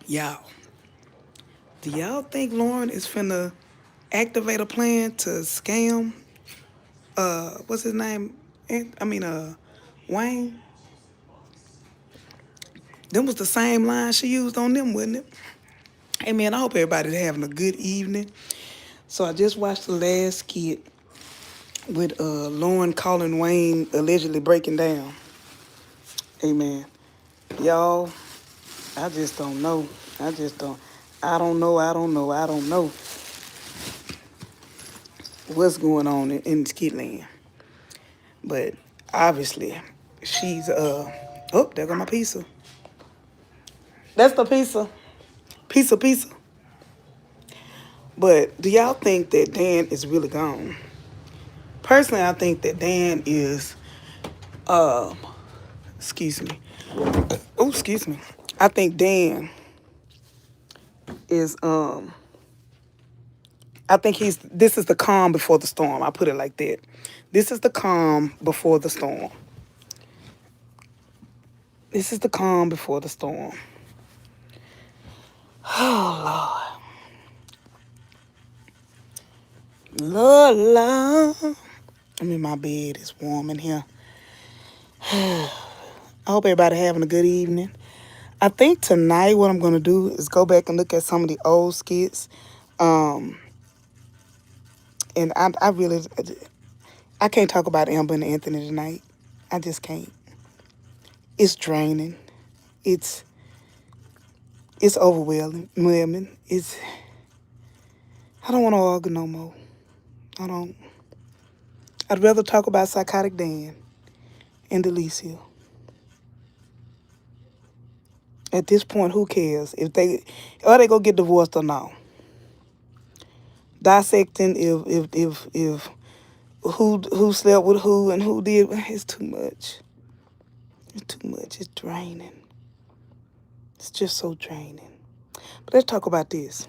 Y'all, do y'all think Lauren is finna activate a plan to scam, what's his name? Wayne? Them was the same line she used on them, wasn't it? Hey man, I hope everybody's having a good evening. So I just watched the last skit with Lauren calling Wayne allegedly breaking down. Hey man, y'all, I just don't know. I just don't. I don't know what's going on in Skitland. But obviously, she's oh, there go my pizza. That's the pizza. Pizza. But do y'all think that Dan is really gone? Personally, I think that Dan is excuse me. Oh, excuse me. I think Dan is I think this is the calm before the storm. I put it like that. This is the calm before the storm. This is the calm before the storm. Oh Lord. Lord. I'm in my bed. It's warm in here. I hope everybody having a good evening. I think tonight what I'm gonna do is go back and look at some of the old skits. Um, and I really I can't talk about Amber and Anthony tonight. I just can't. It's draining. It's it's overwhelming. It's I don't want to argue no more. I don't. I'd rather talk about Psychotic Dan and Delicia. At this point, who cares if they or they go get divorced or not? Dissecting if who slept with who and who did it's too much. It's too much. It's draining. It's just so draining. But let's talk about this.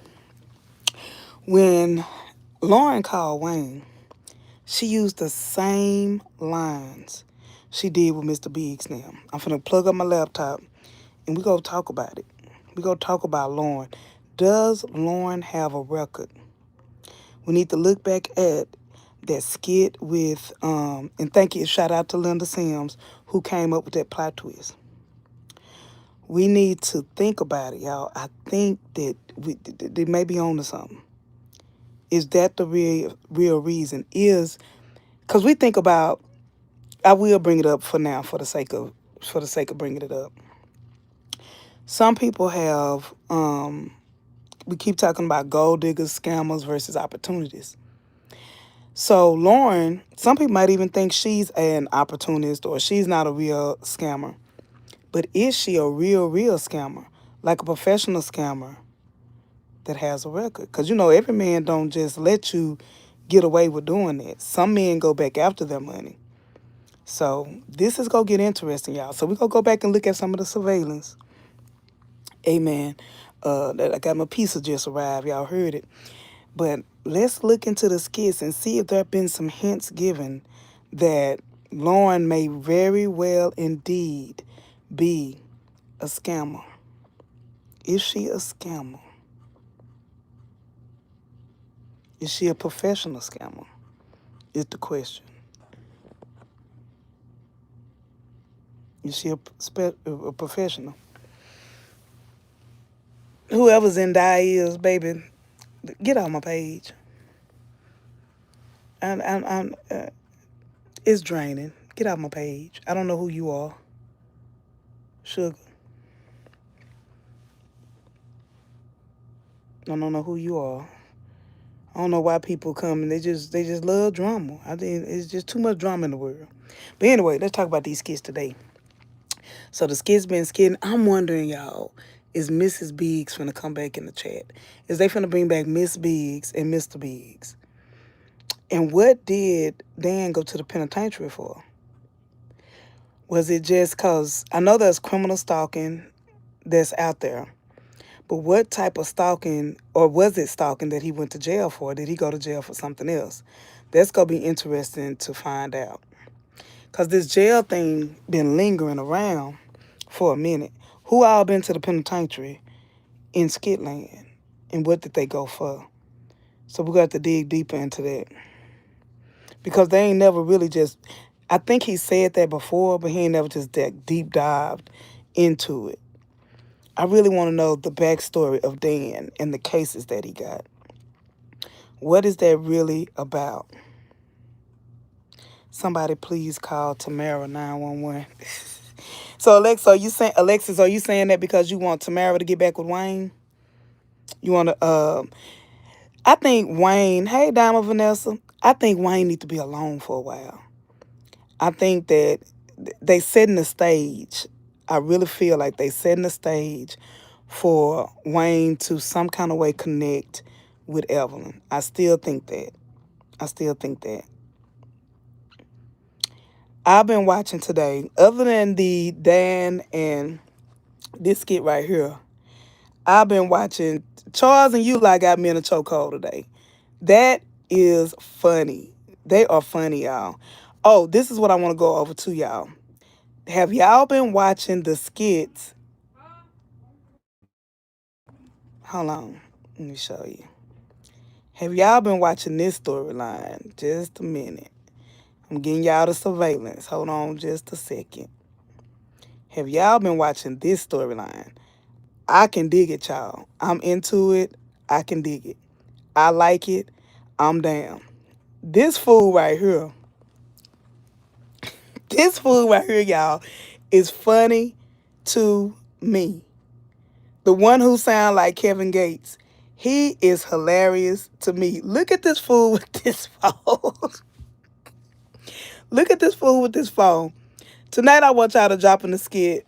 When Lauren called Wayne, she used the same lines she did with Mr. Biggs now. I'm finna plug up my laptop and we gonna talk about it. We gonna talk about Lauren. Does Lauren have a record? We need to look back at that skit with and thank you, shout out to Linda Sims who came up with that plot twist. We need to think about it, y'all. I think that they may be on to something. Is that the real reason? Is because we think about. I will bring it up for now, for the sake of bringing it up. Some people have. We keep talking about gold diggers, scammers versus opportunities. So Lauren, some people might even think she's an opportunist or she's not a real scammer. But is she a real scammer, like a professional scammer that has a record? Because you know every man don't just let you get away with doing that. Some men go back after their money. So this is gonna get interesting, y'all. So we're gonna go back and look at some of the surveillance. Amen. That I got my pizza just arrived. Y'all heard it. But let's look into the skits and see if there have been some hints given that Lauren may very well indeed be a scammer. Is she a scammer? Is she a professional scammer? Is the question. Is she a professional? Whoever's in die is, baby, get off my page. It's draining. Get off my page. I don't know who you are. Sugar. I don't know who you are. I don't know why people come and they just love drama. I think it's just too much drama in the world. But anyway, let's talk about these skits today. So the skits been skitting. I'm wondering, y'all, is Mrs. Biggs finna come back in the chat? Is they finna bring back Miss Biggs and Mr. Biggs? And what did Dan go to the penitentiary for? Was it just because I know there's criminal stalking that's out there, but what type of stalking, or was it stalking that he went to jail for? Did he go to jail for something else? That's going to be interesting to find out. Because this jail thing been lingering around for a minute. Who all been to the penitentiary in Skitland, and what did they go for? So we got to dig deeper into that because they ain't never really just. I think he said that before, but he ain't never just that deep dived into it. I really want to know the backstory of Dan and the cases that he got. What is that really about? Somebody please call Tamara 911. So Alexis, are you saying that because you want Tamara to get back with Wayne? You want to I think Wayne, hey Dama Vanessa, I think Wayne need to be alone for a while. I think that they setting the stage. I really feel like they setting the stage for Wayne to some kind of way connect with Evelyn. I still think that. I still think that. I've been watching today, other than the Dan and this skit right here, I've been watching Charles and You got me in a chokehold today. That is funny. They are funny, y'all. Oh, this is what I want to go over to y'all. Have y'all been watching the skits? Hold on. Let me show you. Have y'all been watching this storyline? Just a minute. I'm getting y'all the surveillance. Hold on just a second. Have y'all been watching this storyline? I can dig it, y'all. I'm into it. I can dig it. I like it. I'm down. This fool right here, y'all, is funny to me. The one who sound like Kevin Gates, he is hilarious to me. Look at this fool with this phone. Look at this fool with this phone. Tonight I want y'all to drop in the skit.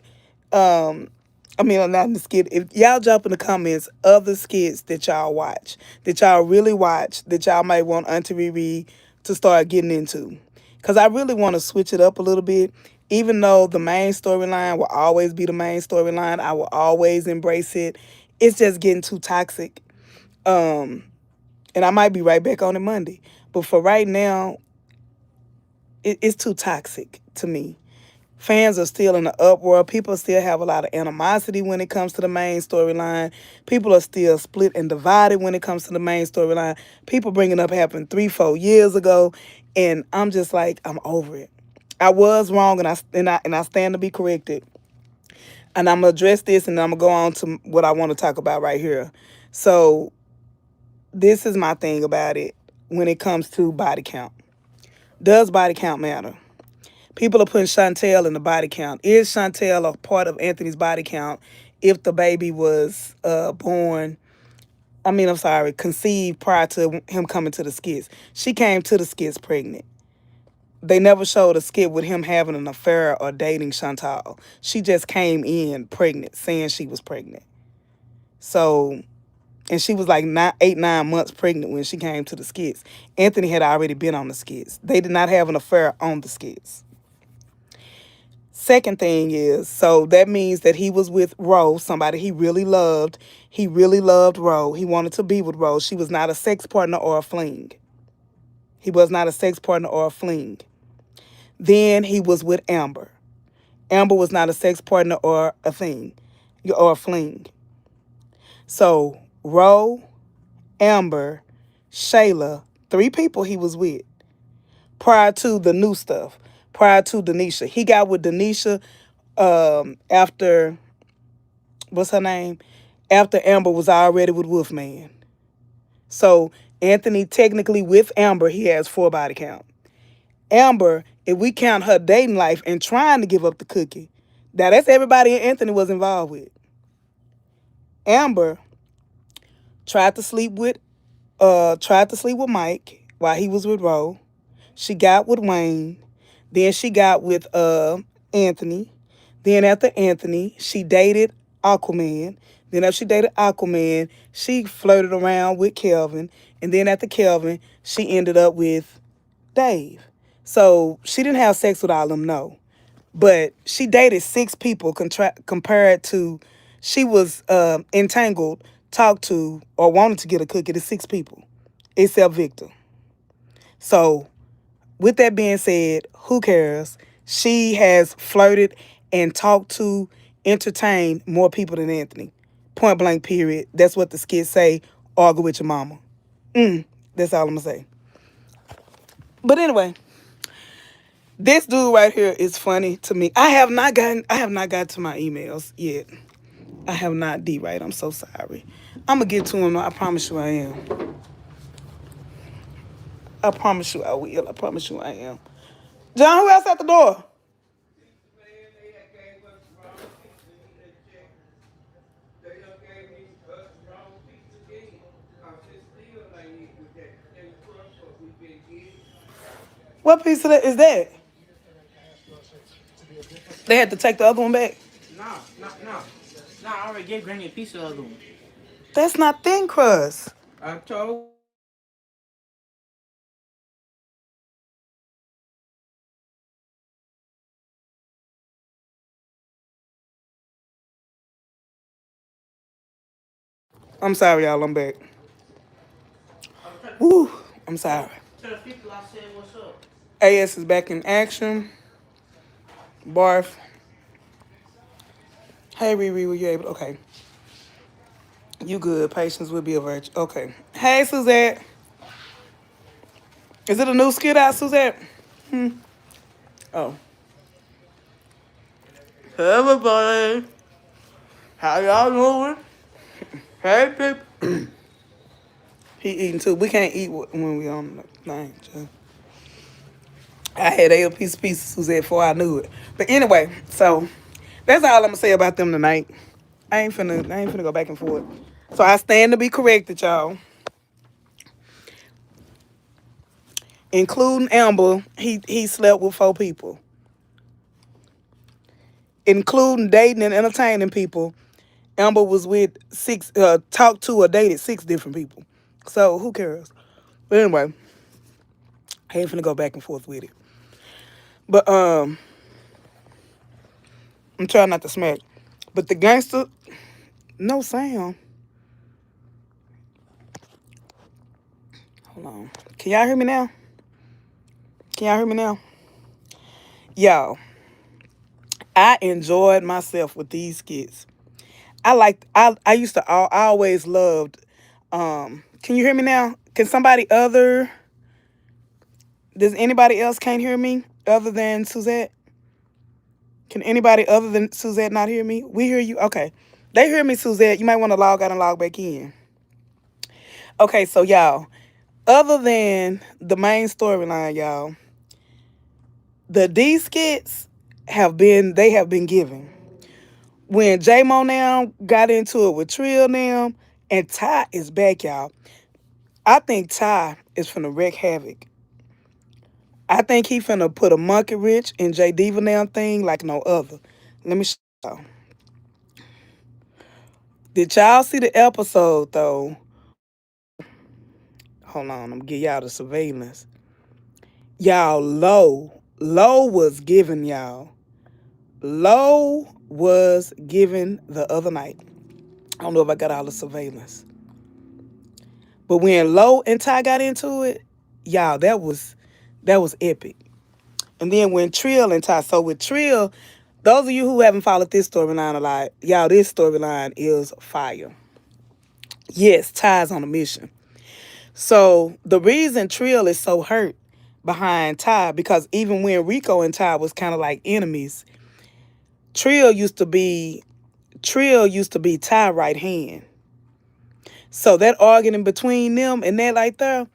Not in the skit. If y'all drop in the comments of the skits that y'all watch, that y'all really watch, that y'all might want Auntie Riri to start getting into. Because I really want to switch it up a little bit. Even though the main storyline will always be the main storyline, I will always embrace it. It's just getting too toxic. And I might be right back on it Monday. But for right now, it's too toxic to me. Fans are still in the uproar. People still have a lot of animosity when it comes to the main storyline. People are still split and divided when it comes to the main storyline. People bringing up happened 3-4 years ago, and I'm just like, I'm over it. I was wrong, and I stand to be corrected. And I'm gonna address this, and I'm gonna go on to what I want to talk about right here. So this is my thing about it when it comes to body count. Does body count matter? People are putting Chantel in the body count. Is Chantel a part of Anthony's body count if the baby was conceived prior to him coming to the skits? She came to the skits pregnant. They never showed a skit with him having an affair or dating Chantal. She just came in pregnant, saying she was pregnant. So, and she was like 8-9 months pregnant when she came to the skits. Anthony had already been on the skits. They did not have an affair on the skits. Second thing is, so that means that he was with Rose, somebody he really loved. He really loved Rose. He wanted to be with Rose. She was not a sex partner or a fling. He was not a sex partner or a fling. Then he was with Amber. Amber was not a sex partner or a thing, or a fling. So Rose, Amber, Shayla, 3 people he was with prior to the new stuff, prior to Denisha. He got with Denisha after, what's her name? After Amber was already with Wolfman. So Anthony technically with Amber, he has 4 body count. Amber, if we count her dating life and trying to give up the cookie, now that's everybody Anthony was involved with. Amber tried to sleep with Mike while he was with Ro. She got with Wayne. Then she got with Anthony. Then after Anthony, she dated Aquaman. Then after she dated Aquaman, she flirted around with Kelvin. And then after Kelvin, she ended up with Dave. So she didn't have sex with all of them, no. But she dated 6 people compared to, she was entangled, talked to, or wanted to get a cookie to 6 people, except Victor. So with that being said, who cares? She has flirted and talked to, entertained more people than Anthony. Point blank, period. That's what the skits say. Argue with your mama. That's all I'm gonna say. But anyway, this dude right here is funny to me. I have not got to my emails yet. I have not, D right. I'm so sorry. I'm gonna get to him. I promise you I am. I promise you I will. I promise you I am. John, who else at the door? What piece of that is that? They had to take the other one back. No, no, no. No, I already gave Granny a piece of the other one. That's not thin crust. I told. I'm sorry, y'all. I'm back. Woo. I'm sorry. Tell the people I said what's up. AS is back in action. Barf. Hey, Riri, were you able? Okay. You good. Patience will be a virtue. Okay. Hey, Suzette. Is it a new skit out, Suzette? Oh. Hey everybody, how y'all doing? Hey people. He eating too. We can't eat when we on the thing. So. I had ate a piece of Suzette before I knew it. But anyway, so that's all I'm gonna say about them tonight. I ain't finna go back and forth. So I stand to be corrected, y'all. Including Amber, he slept with 4 people. Including dating and entertaining people, Amber was with 6, talked to or dated 6 different people. So who cares? But anyway, I ain't finna go back and forth with it. But I'm trying not to smack. But the gangster, no sound. Hold on. Can y'all hear me now? Can y'all hear me now? Y'all, I enjoyed myself with these skits. I used to I always loved can you hear me now? Can somebody other does anybody else can't hear me other than Suzette? Can anybody other than Suzette not hear me? We hear you. Okay. They hear me, Suzette. You might want to log out and log back in. Okay, so y'all, other than the main storyline, y'all, the D skits have been given. When J Mo now got into it with Trill now, and Ty is back, y'all. I think Ty is finna wreak havoc. I think he finna put a monkey wrench in J Diva now thing like no other. Let me show y'all. Did y'all see the episode though? Hold on, I'm gonna give y'all the surveillance. Y'all, Low was giving y'all. Low was given the other night. I don't know if I got all the surveillance. But when Low and Ty got into it, y'all, that was epic. And then when Trill and Ty, so with Trill, those of you who haven't followed this storyline a lot, y'all, this storyline is fire. Yes, Ty's on a mission. So the reason Trill is so hurt behind Ty, because even when Rico and Ty was kind of like enemies, Trill used to be Ty right hand. So that arguing between them and that right there,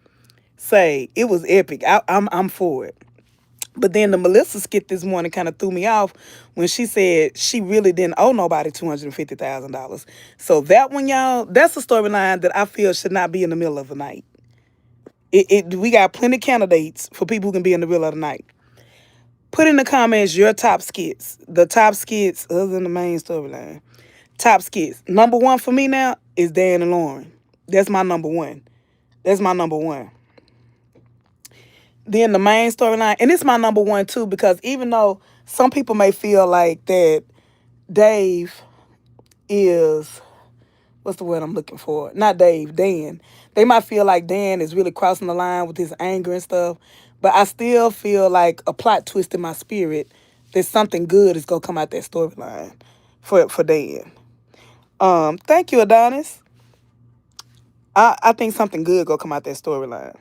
say it was epic. I'm for it. But then the Melissa skit this morning kind of threw me off when she said she really didn't owe nobody $250,000. So that one, y'all, that's a storyline that I feel should not be in the middle of the night. We got plenty of candidates for people who can be in the middle of the night. Put in the comments your top skits. The top skits other than the main storyline. Top skits. Number 1 for me now is Dan and Lauren. That's my number 1. That's my number 1. Then the main storyline, and it's my number 1 too, because even though some people may feel like that Dave is, what's the word I'm looking for? Not Dave, Dan. They might feel like Dan is really crossing the line with his anger and stuff, but I still feel like a plot twist in my spirit that something good is gonna come out that storyline for Dan. Thank you, Adonis. I think something good gonna come out that storyline.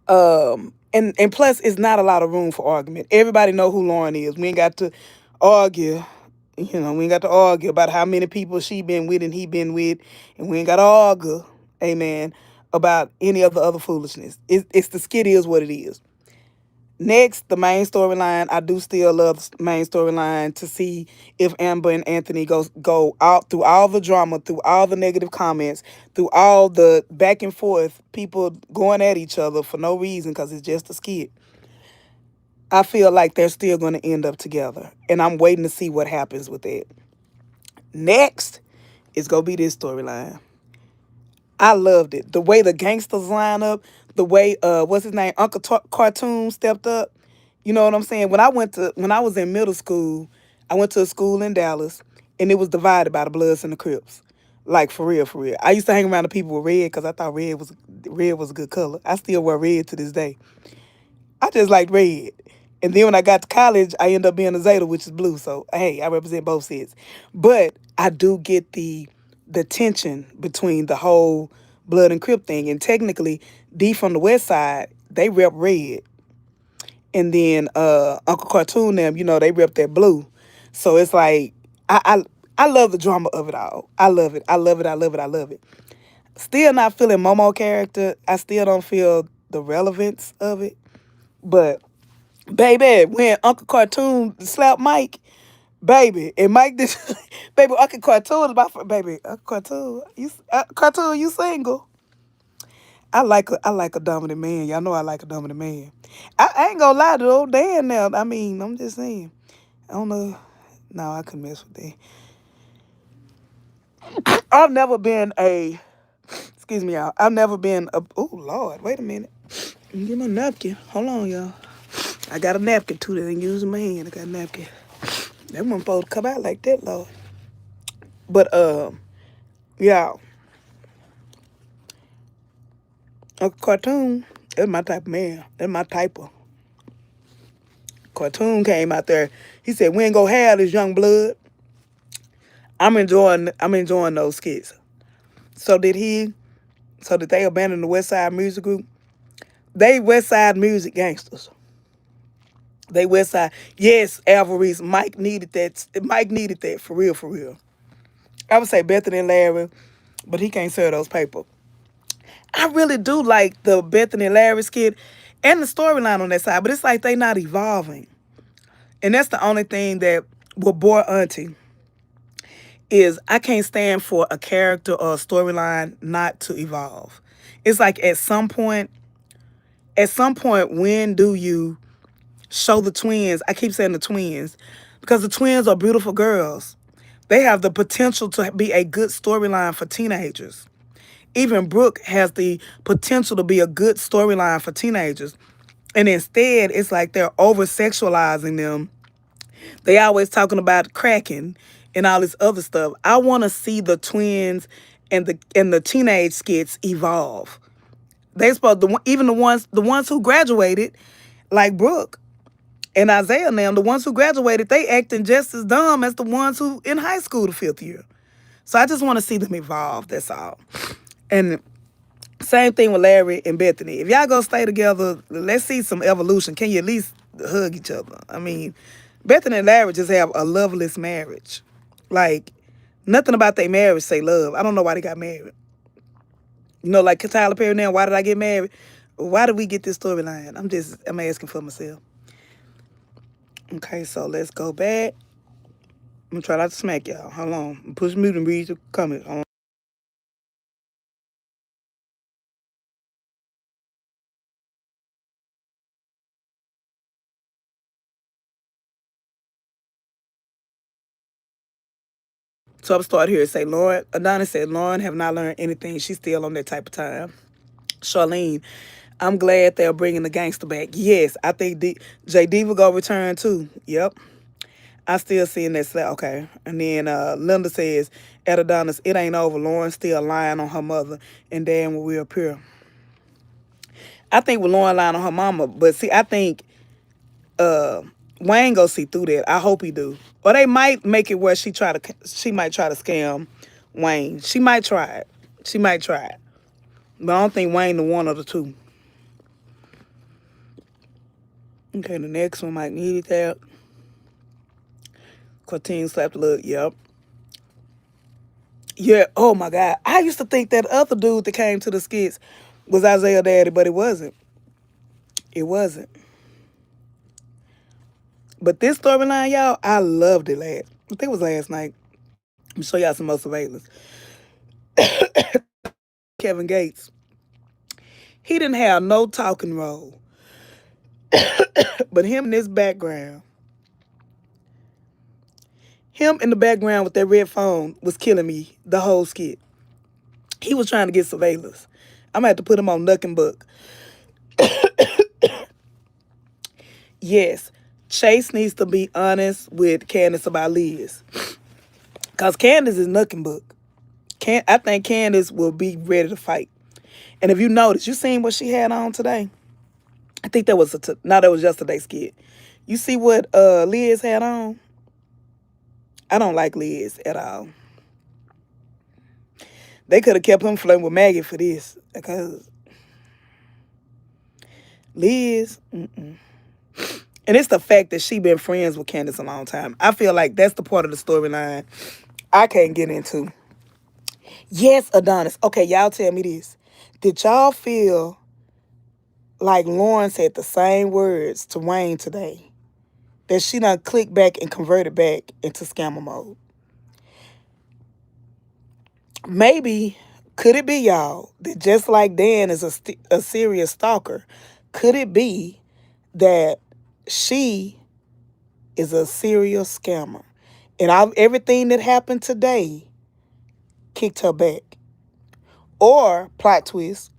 And plus, it's not a lot of room for argument. Everybody know who Lauren is. We ain't got to argue. We ain't got to argue about how many people she been with and he been with, and we ain't got to argue, amen, about any of the other foolishness. It's the skit is what it is. Next, the main storyline. I do still love the main storyline to see if Amber and Anthony go out through all the drama, through all the negative comments, through all the back and forth, people going at each other for no reason because it's just a skit. I feel like they're still going to end up together, and I'm waiting to see what happens with that. Next, it's gonna be this storyline. I loved it. The way the gangsters line up, the way what's his name, Uncle Cartoon stepped up. You know what I'm saying? When I was in middle school, I went to a school in Dallas, and it was divided by the Bloods and the Crips. Like for real, for real. I used to hang around the people with red because I thought red was a good color. I still wear red to this day. I just liked red. And then when I got to college, I ended up being a Zeta, which is blue. So hey, I represent both sides. But I do get the tension between the whole blood and crip thing. And technically, D from the West Side, they rep red. And then Uncle Cartoon them, they rep that blue. So it's like I love the drama of it all. I love it. I love it. I love it. I love it. Still not feeling Momo character. I still don't feel the relevance of it. But baby, when Uncle Cartoon slapped Mike, baby, and Mike did, baby, Uncle Cartoon is my baby. Uncle Cartoon, Cartoon, you single? I like a dominant man. Y'all know I like a dominant man. I ain't gonna lie to old Dan now. I mean, I'm just saying. I don't know. No, I couldn't mess with that. I've never been a. Excuse me, y'all. I've never been a. Oh Lord, wait a minute. Let me get my napkin. Hold on, y'all. I got a napkin too. That ain't using my hand. I got a napkin. That wasn't supposed to come out like that, Lord. But yeah, a cartoon. That's my type of man. That's my type of cartoon came out there. He said, "We ain't gonna have this young blood." I'm enjoying those skits. So did he? So did they abandon the West Side Music Group? They West Side music gangsters. They West Side. Yes, Alvarez. Mike needed that. Mike needed that for real, for real. I would say Bethany and Larry, but he can't serve those papers. I really do like the Bethany and Larry skit and the storyline on that side, but it's like they not evolving. And that's the only thing that with Boy Auntie is I can't stand for a character or a storyline not to evolve. It's like at some point, when do you show the twins? I keep saying the twins because the twins are beautiful girls. They have the potential to be a good storyline for teenagers. Even Brooke has the potential to be a good storyline for teenagers. And instead, it's like they're over sexualizing them. They always talking about cracking and all this other stuff. I want to see the twins and the teenage skits evolve. They supposed to, even the ones who graduated, like Brooke and Isaiah and them, the ones who graduated, they acting just as dumb as the ones who in high school the fifth year. So I just want to see them evolve. That's all. And same thing with Larry and Bethany. If y'all gonna stay together, let's see some evolution. Can you at least hug each other? I mean, Bethany and Larry just have a loveless marriage. Like, nothing about their marriage say love. I don't know why they got married. Like Tyler Perry now, why did I get married? Why did we get this storyline? I'm asking for myself. Okay, so let's go back. I'm gonna try not to smack y'all. Hold on. Push mute and read the comments. Hold on. So I'm start here. Say Lauren. Adonis said Lauren have not learned anything. She's still on that type of time. Charlene, I'm glad they're bringing the gangster back. Yes, I think JD will go return too. Yep. I still seeing that slap. Okay. And then Linda says, at Adonis, it ain't over. Lauren still lying on her mother and Dan will reappear. I think with Lauren lying on her mama, but see, I think Wayne go see through that. I hope he do. Or they might make it where she might try to scam Wayne. She might try it. She might try it. But I don't think Wayne the one of the two. Okay, the next one might need it out. Cortine slapped a little. Yep. Yeah. Oh my God. I used to think that other dude that came to the skits was Isaiah Daddy, but it wasn't. It wasn't. But this storyline, y'all, I loved it last. I think it was last night. Let me show y'all some more surveillance. Kevin Gates. He didn't have no talking role. But him in this background, him in the background with that red phone was killing me the whole skit. He was trying to get surveillance. I'm gonna have to put him on Nuck and Buck. Yes, Chase needs to be honest with Candace about Liz. Because Candace is Nuck and Buck. I think Candace will be ready to fight. And if you notice, you seen what she had on today? I think that was no, that was yesterday's skit. You see what Liz had on? I don't like Liz at all. They could have kept him flirting with Maggie for this. Because Liz, and it's the fact that she been friends with Candace a long time. I feel like that's the part of the storyline I can't get into. Yes, Adonis. Okay, y'all tell me this. Did y'all feel like Lauren said the same words to Wayne today? That she done clicked back and converted back into scammer mode? Maybe, could it be, y'all, that just like Dan is a serious stalker, could it be that she is a serial scammer? And everything that happened today kicked her back. Or, plot twist,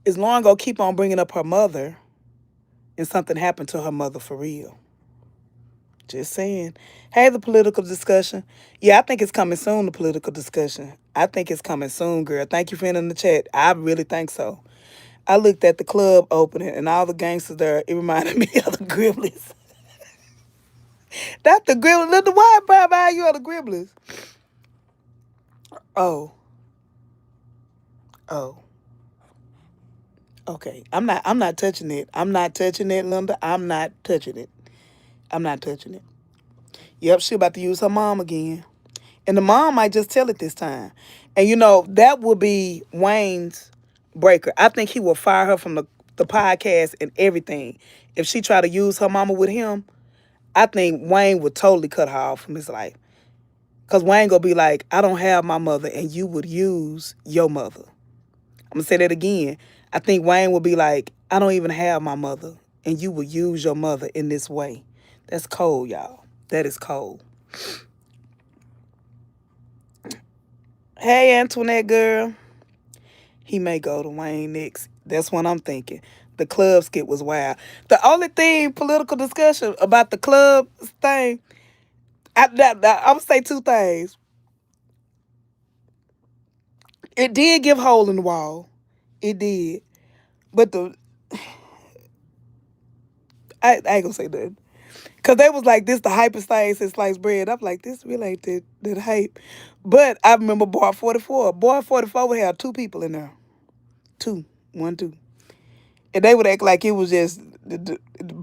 is Lauren gonna keep on bringing up her mother and something happened to her mother for real? Just saying. Hey, the political discussion. Yeah, I think it's coming soon, the political discussion. I think it's coming soon, girl. Thank you for in the chat. I really think so. I looked at the club opening and all the gangsters there. It reminded me of the Gremlins. That's the Gremlins. Look, the wide by you are the Gremlins. Oh. Oh. Okay. I'm not touching it. I'm not touching it, Linda. I'm not touching it. I'm not touching it. Yep, she about to use her mom again. And the mom might just tell it this time. And you know, that will be Wayne's breaker. I think he will fire her from the podcast and everything. If she try to use her mama with him, I think Wayne would totally cut her off from his life. Because Wayne gonna be like, I don't have my mother and you would use your mother. I'm gonna say that again. I think Wayne will be like, I don't even have my mother and you would use your mother in this way. That's cold, y'all. That is cold. Hey, Antoinette girl. He may go to Wayne next. That's what I'm thinking. The club skit was wild. The only thing, political discussion about the club thing, I'm going to say two things. It did give hole in the wall. It did. But I ain't going to say that. Because they was like, this the hypest thing since sliced bread. I'm like, this really ain't that hype. But I remember Bar 44. Bar 44 would have two people in there. Two. 1, 2. And they would act like it was just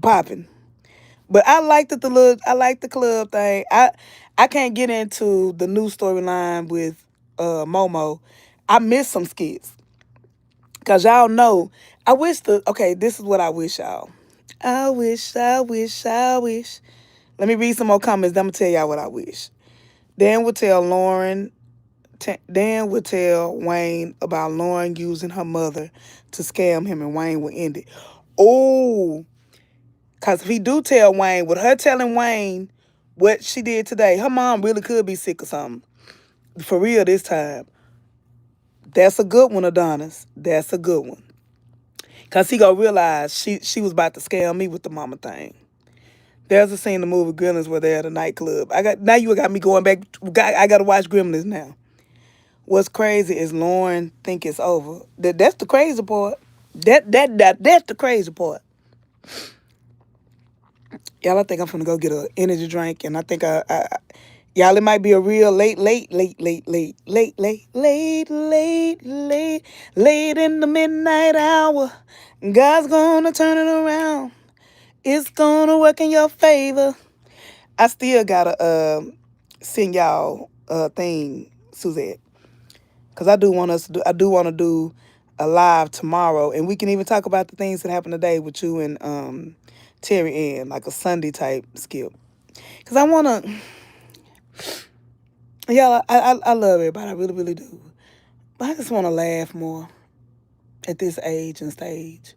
popping. But I liked I liked the club thing. I can't get into the new storyline with Momo. I missed some skits. Cause y'all know, okay, this is what I wish y'all. I wish. Let me read some more comments. I'm gonna tell y'all what I wish. Dan would tell Wayne about Lauren using her mother to scam him and Wayne would end it. Oh, because if he do tell Wayne, with her telling Wayne what she did today, her mom really could be sick or something. For real this time. That's a good one, Adonis. That's a good one. Because he gonna realize she was about to scam me with the mama thing. There's a scene in the movie Gremlins where they're at a nightclub. Now you got me going back. I got to watch Gremlins now. What's crazy is Lauren think it's over. That's the crazy part. That's the crazy part. Y'all, I think I'm finna go get an energy drink, and I think y'all, it might be a real late in the midnight hour. God's gonna turn it around. It's gonna work in your favor. I still gotta send y'all a thing, Suzette, because I do want to do a live tomorrow, and we can even talk about the things that happened today with you and Terry Ann, like a Sunday type skip. Because I want to, yeah, I love everybody. I really, really do. But I just want to laugh more at this age and stage.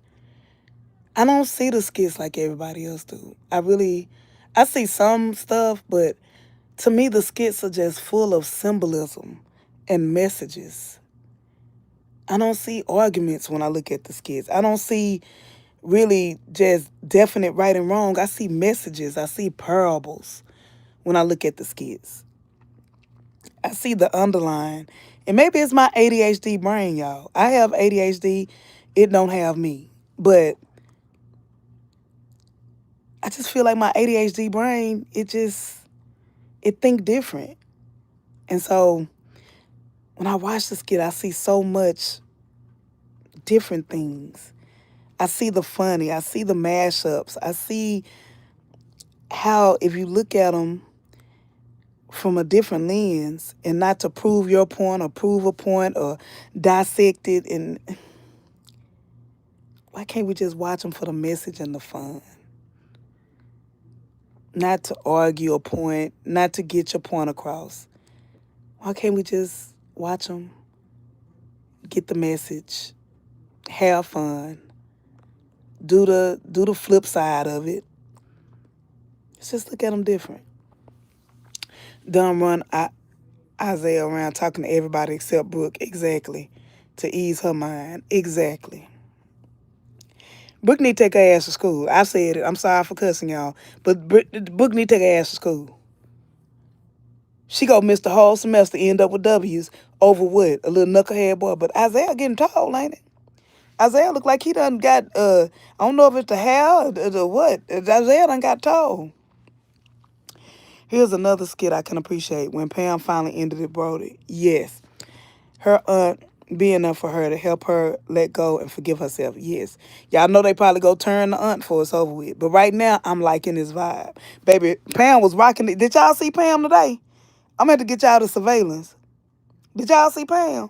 I don't see the skits like everybody else do. I see some stuff, but to me, the skits are just full of symbolism and messages. I don't see arguments when I look at the skits. I don't see really just definite right and wrong. I see messages. I see parables when I look at the skits. I see the underline. And maybe it's my ADHD brain, y'all. I have ADHD. It don't have me. But I just feel like my ADHD brain, it think different. And so when I watch the skit, I see so much different things. I see the funny. I see the mashups. I see how if you look at them from a different lens and not to prove your point or prove a point or dissect it, and why can't we just watch them for the message and the fun? Not to argue a point, not to get your point across. Why can't we just watch them, get the message, have fun, do the flip side of it? Let's just look at them different. Done run Isaiah around talking to everybody except Brooke. Exactly. To ease her mind. Exactly. Brooke need to take her ass to school. I said it. I'm sorry for cussing y'all. But Brooke need to take her ass to school. She gonna miss the whole semester, end up with W's over what? A little knucklehead boy. But Isaiah getting tall, ain't it? Isaiah look like he done got, I don't know if it's the hair or the what. Isaiah done got tall. Here's another skit I can appreciate. When Pam finally ended it, Brody. Yes. Her aunt being there for her to help her let go and forgive herself. Yes. Y'all know they probably go turn the aunt for it's over with. But right now, I'm liking this vibe. Baby, Pam was rocking it. Did y'all see Pam today? I'm going to get y'all the surveillance. Did y'all see Pam?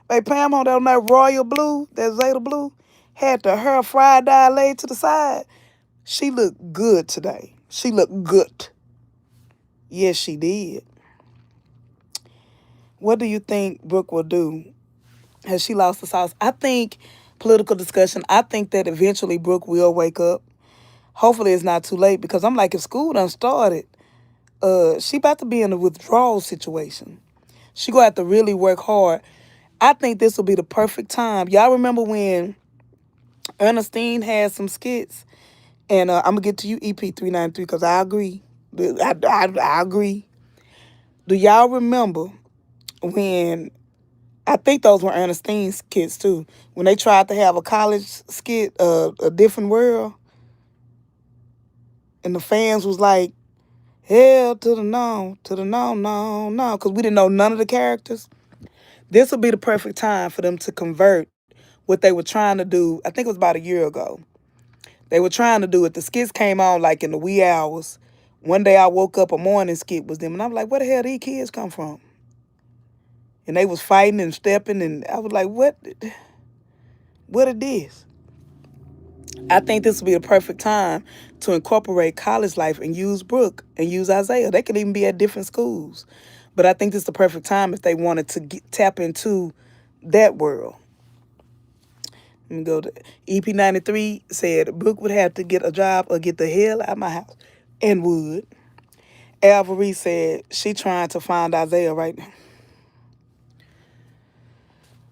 Baby, Pam on that royal blue, that Zeta blue, had the hair fried dye laid to the side. She looked good today. She looked good. Yes, she did. What do you think Brooke will do? Has she lost the sauce? I think political discussion. I think that eventually Brooke will wake up. Hopefully it's not too late because I'm like, if school done started, she about to be in a withdrawal situation. She gonna have to really work hard. I think this will be the perfect time. Y'all remember when Ernestine had some skits? And I'm gonna get to you, EP 393, because I agree. I agree. Do y'all remember when I think those were Ernestine's kids too. When they tried to have a college skit, a different world, and the fans was like, "Hell to the no, no, no," because we didn't know none of the characters. This would be the perfect time for them to convert what they were trying to do. I think it was about a year ago. They were trying to do it. The skits came on like in the wee hours. One day I woke up, a morning skit was them, and I'm like, "Where the hell these kids come from?" And they was fighting and stepping, and I was like, "What? What it is?" I think this would be a perfect time to incorporate college life and use Brooke and use Isaiah. They could even be at different schools. But I think this is the perfect time if they wanted to tap into that world. Let me go to EP93 said Brooke would have to get a job or get the hell out of my house. And would. Alvarie said she trying to find Isaiah right now.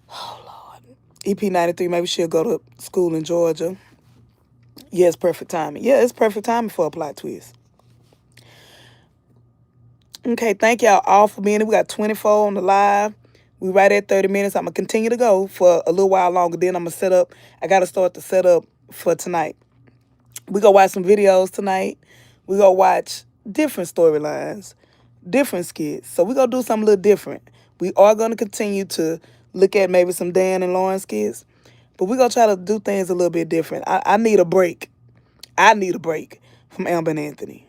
Oh, Lord. EP93, maybe she'll go to school in Georgia. Yeah, it's perfect timing. Yeah, it's perfect timing for a plot twist. Okay, thank y'all all for being here. We got 24 on the live. We right at 30 minutes. I'm going to continue to go for a little while longer. Then I'm going to set up. I got to start the setup for tonight. We go watch some videos tonight. We gonna watch different storylines, different skits. So we gonna do something a little different. We are gonna continue to look at maybe some Dan and Lauren skits, but we gonna try to do things a little bit different. I need a break. I need a break from Amber and Anthony.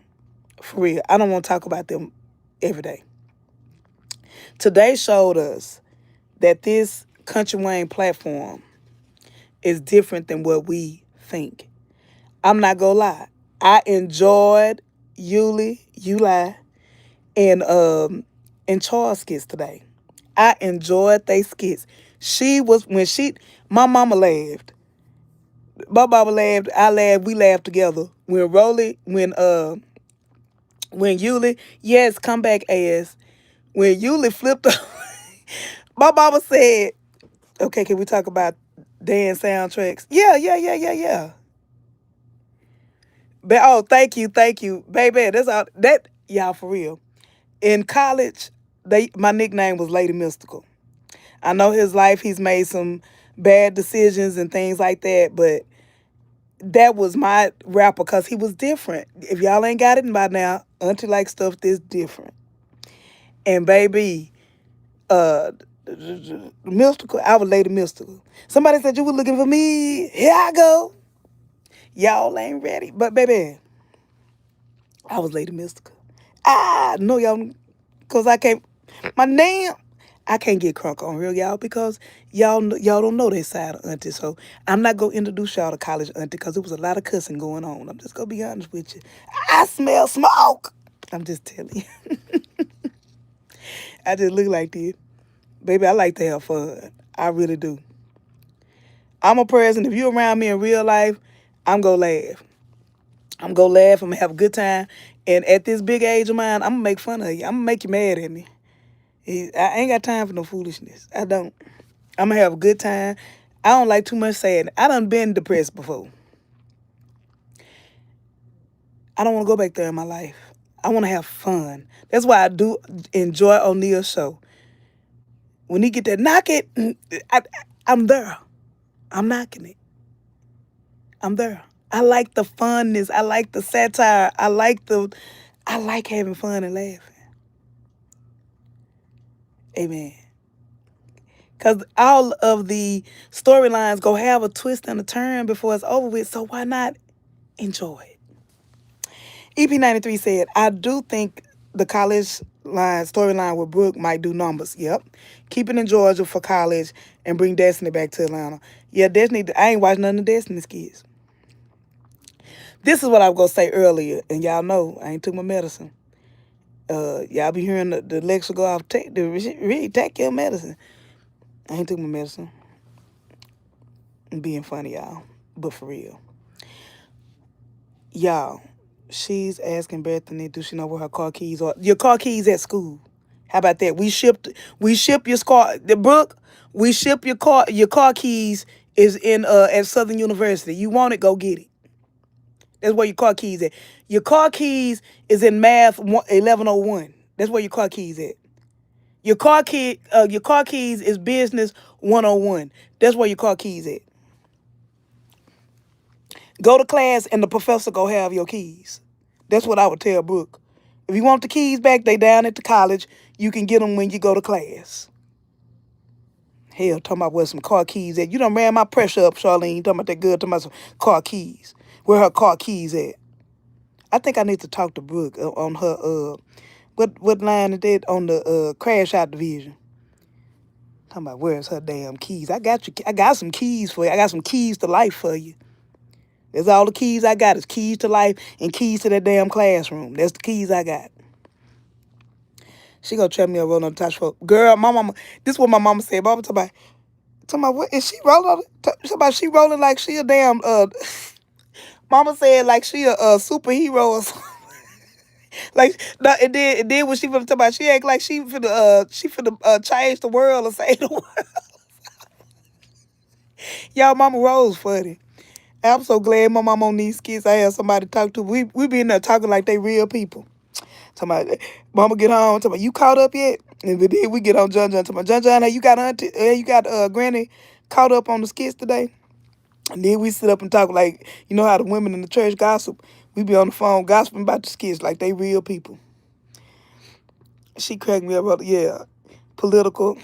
For real. I don't want to talk about them every day. Today showed us that this Country Wayne platform is different than what we think. I'm not gonna lie. I enjoyed Yuli, and Charles skits today. I enjoyed they skits. She was when she my mama laughed. My mama laughed, I laughed, we laughed together. When Yuli, yes, come back ass. When Yuli flipped up, my mama said, okay, can we talk about dance soundtracks? Yeah. But oh, thank you, baby. That's all. That y'all for real. In college, my nickname was Lady Mystical. I know his life. He's made some bad decisions and things like that, but that was my rapper because he was different. If y'all ain't got it by now, Auntie like stuff this different. And baby, uh, Mystical, I was Lady Mystical. Somebody said you were looking for me. Here I go. Y'all ain't ready, but baby, I was Lady Mystical. No, y'all, cause I can't. My name, I can't get crunk on real y'all because y'all don't know that side of Auntie. So I'm not gonna introduce y'all to college Auntie because there was a lot of cussing going on. I'm just gonna be honest with you. I smell smoke. I'm just telling you. I just look like this, baby. I like to have fun. I really do. I'm a person. If you around me in real life, I'm gonna laugh. I'm gonna laugh. I'm gonna have a good time. And at this big age of mine, I'm gonna make fun of you. I'm gonna make you mad at me. I ain't got time for no foolishness. I don't. I'm gonna have a good time. I don't like too much sadness. I done been depressed before. I don't want to go back there in my life. I want to have fun. That's why I do enjoy O'Neal's show. When he get that knock it, I, I'm there. I'm knocking it. I'm there. I like the funness. I like the satire. I like having fun and laughing. Amen. Because all of the storylines go have a twist and a turn before it's over with. So why not enjoy it? EP93 said, I do think the college storyline with Brooke might do numbers. Yep. Keep it in Georgia for college and bring Destiny back to Atlanta. Yeah, Destiny, I ain't watched none of Destiny's kids. This is what I was going to say earlier, and y'all know I ain't took my medicine. Y'all be hearing the lecture go off, really take your medicine. I ain't took my medicine. I'm being funny, y'all, but for real. Y'all, she's asking Bethany, do she know where her car keys are? Your car keys at school. How about that? We ship your car. The Brooke, we ship your car keys is in at Southern University. You want it, go get it. That's where your car keys at. Your car keys is in Math 1101. That's where your car keys at. Your car keys is Business 101. That's where your car keys at. Go to class and the professor go have your keys. That's what I would tell Brooke. If you want the keys back, they down at the college. You can get them when you go to class. Hell, talking about where some car keys at. You done ran my pressure up, Charlene. Talking about that girl, talking about some car keys. Where her car keys at? I think I need to talk to Brooke on her, what line is that on the crash out division? Talking about where's her damn keys. I got some keys for you. I got some keys to life for you. That's all the keys I got is keys to life and keys to that damn classroom. That's the keys I got. She gonna trap me up rolling on the top. Girl, my mama, this is what my mama said. Mama talking about what is she rolling? Talking about she rolling like she a damn mama said like she a superhero or something. Like and then when she finna talk about she act like she finna change the world or save the world. Y'all mama Rose funny. I'm so glad my mom on these skits. I had somebody to talk to. We be in there talking like they real people. Talking about, mama get home. Talking about, you caught up yet? And then we get on John. Talking about, John, hey, you got Granny caught up on the skits today? And then we sit up and talk like, you know how the women in the church gossip? We be on the phone gossiping about the skits like they real people. She cracked me up. Yeah, political.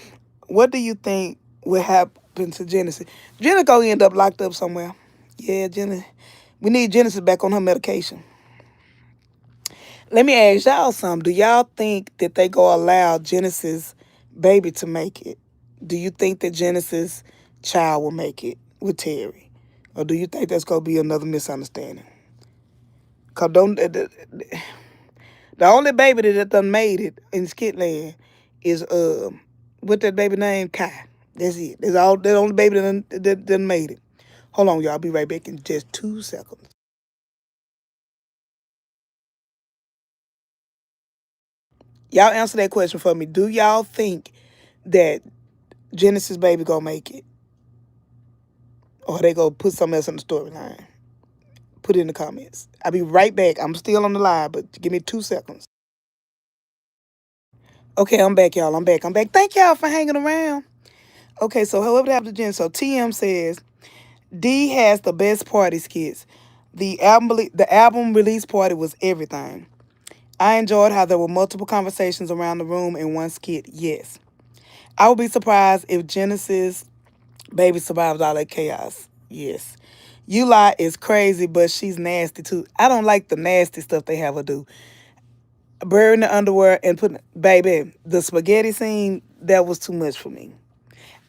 What do you think will happen to Genesis? Jenna gonna end up locked up somewhere. Yeah, Jenna. We need Genesis back on her medication. Let me ask y'all something. Do y'all think that they go allow Genesis baby to make it? Do you think that Genesis child will make it with Terry? Or do you think that's gonna be another misunderstanding? Cause don't the only baby that done made it in Skitland is what that baby name? Kai. That's it. That's all the only baby that done made it. Hold on, y'all. I'll be right back in just 2 seconds. Y'all answer that question for me. Do y'all think that Genesis baby gonna make it? Or they gonna put something else in the storyline? Put it in the comments. I'll be right back. I'm still on the live, but give me 2 seconds. Okay, I'm back, y'all. I'm back. Thank y'all for hanging around. Okay, so whoever happened to Jen. So TM says D has the best party skits. The album release party was everything. I enjoyed how there were multiple conversations around the room in one skit. Yes. I would be surprised if Genesis baby survives all that chaos. Yes. Uli is crazy, but she's nasty too. I don't like the nasty stuff they have her do. Burying the underwear and putting baby, the spaghetti scene, that was too much for me.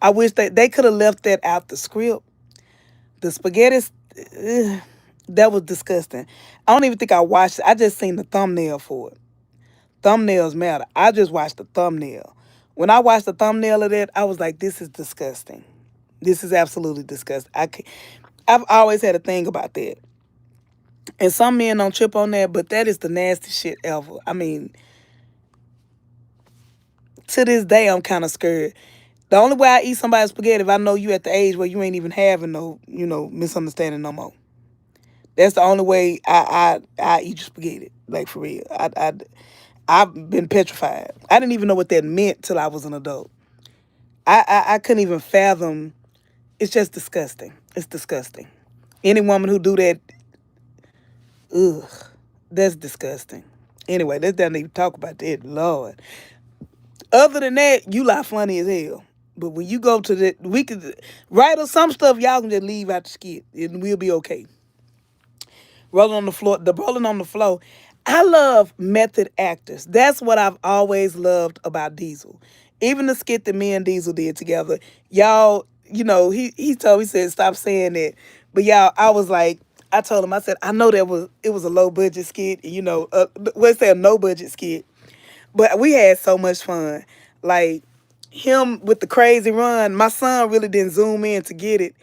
I wish they could have left that out the script. The spaghetti, that was disgusting. I don't even think I watched it. I just seen the thumbnail for it. Thumbnails matter. I just watched the thumbnail. When I watched the thumbnail of that, I was like, this is disgusting. This is absolutely disgusting. I've always had a thing about that. And some men don't trip on that, but that is the nasty shit ever. I mean, to this day, I'm kind of scared. The only way I eat somebody's spaghetti if I know you at the age where you ain't even having no, misunderstanding no more. That's the only way I eat your spaghetti, like for real. I've been petrified. I didn't even know what that meant till I was an adult. I couldn't even fathom. It's just disgusting. It's disgusting. Any woman who do that, ugh, that's disgusting. Anyway, let's not even talk about that, Lord. Other than that, you lie funny as hell. But when you go to the, we could write or some stuff, y'all can just leave out the skit and we'll be okay. Rolling on the floor, the rolling on the floor. I love method actors. That's what I've always loved about Diesel. Even the skit that me and Diesel did together, y'all, he told me, said stop saying that. But y'all, I was like, I told him, I said, I know it was a low budget skit, let's say a no budget skit. But we had so much fun. Like him with the crazy run, my son really didn't zoom in to get it.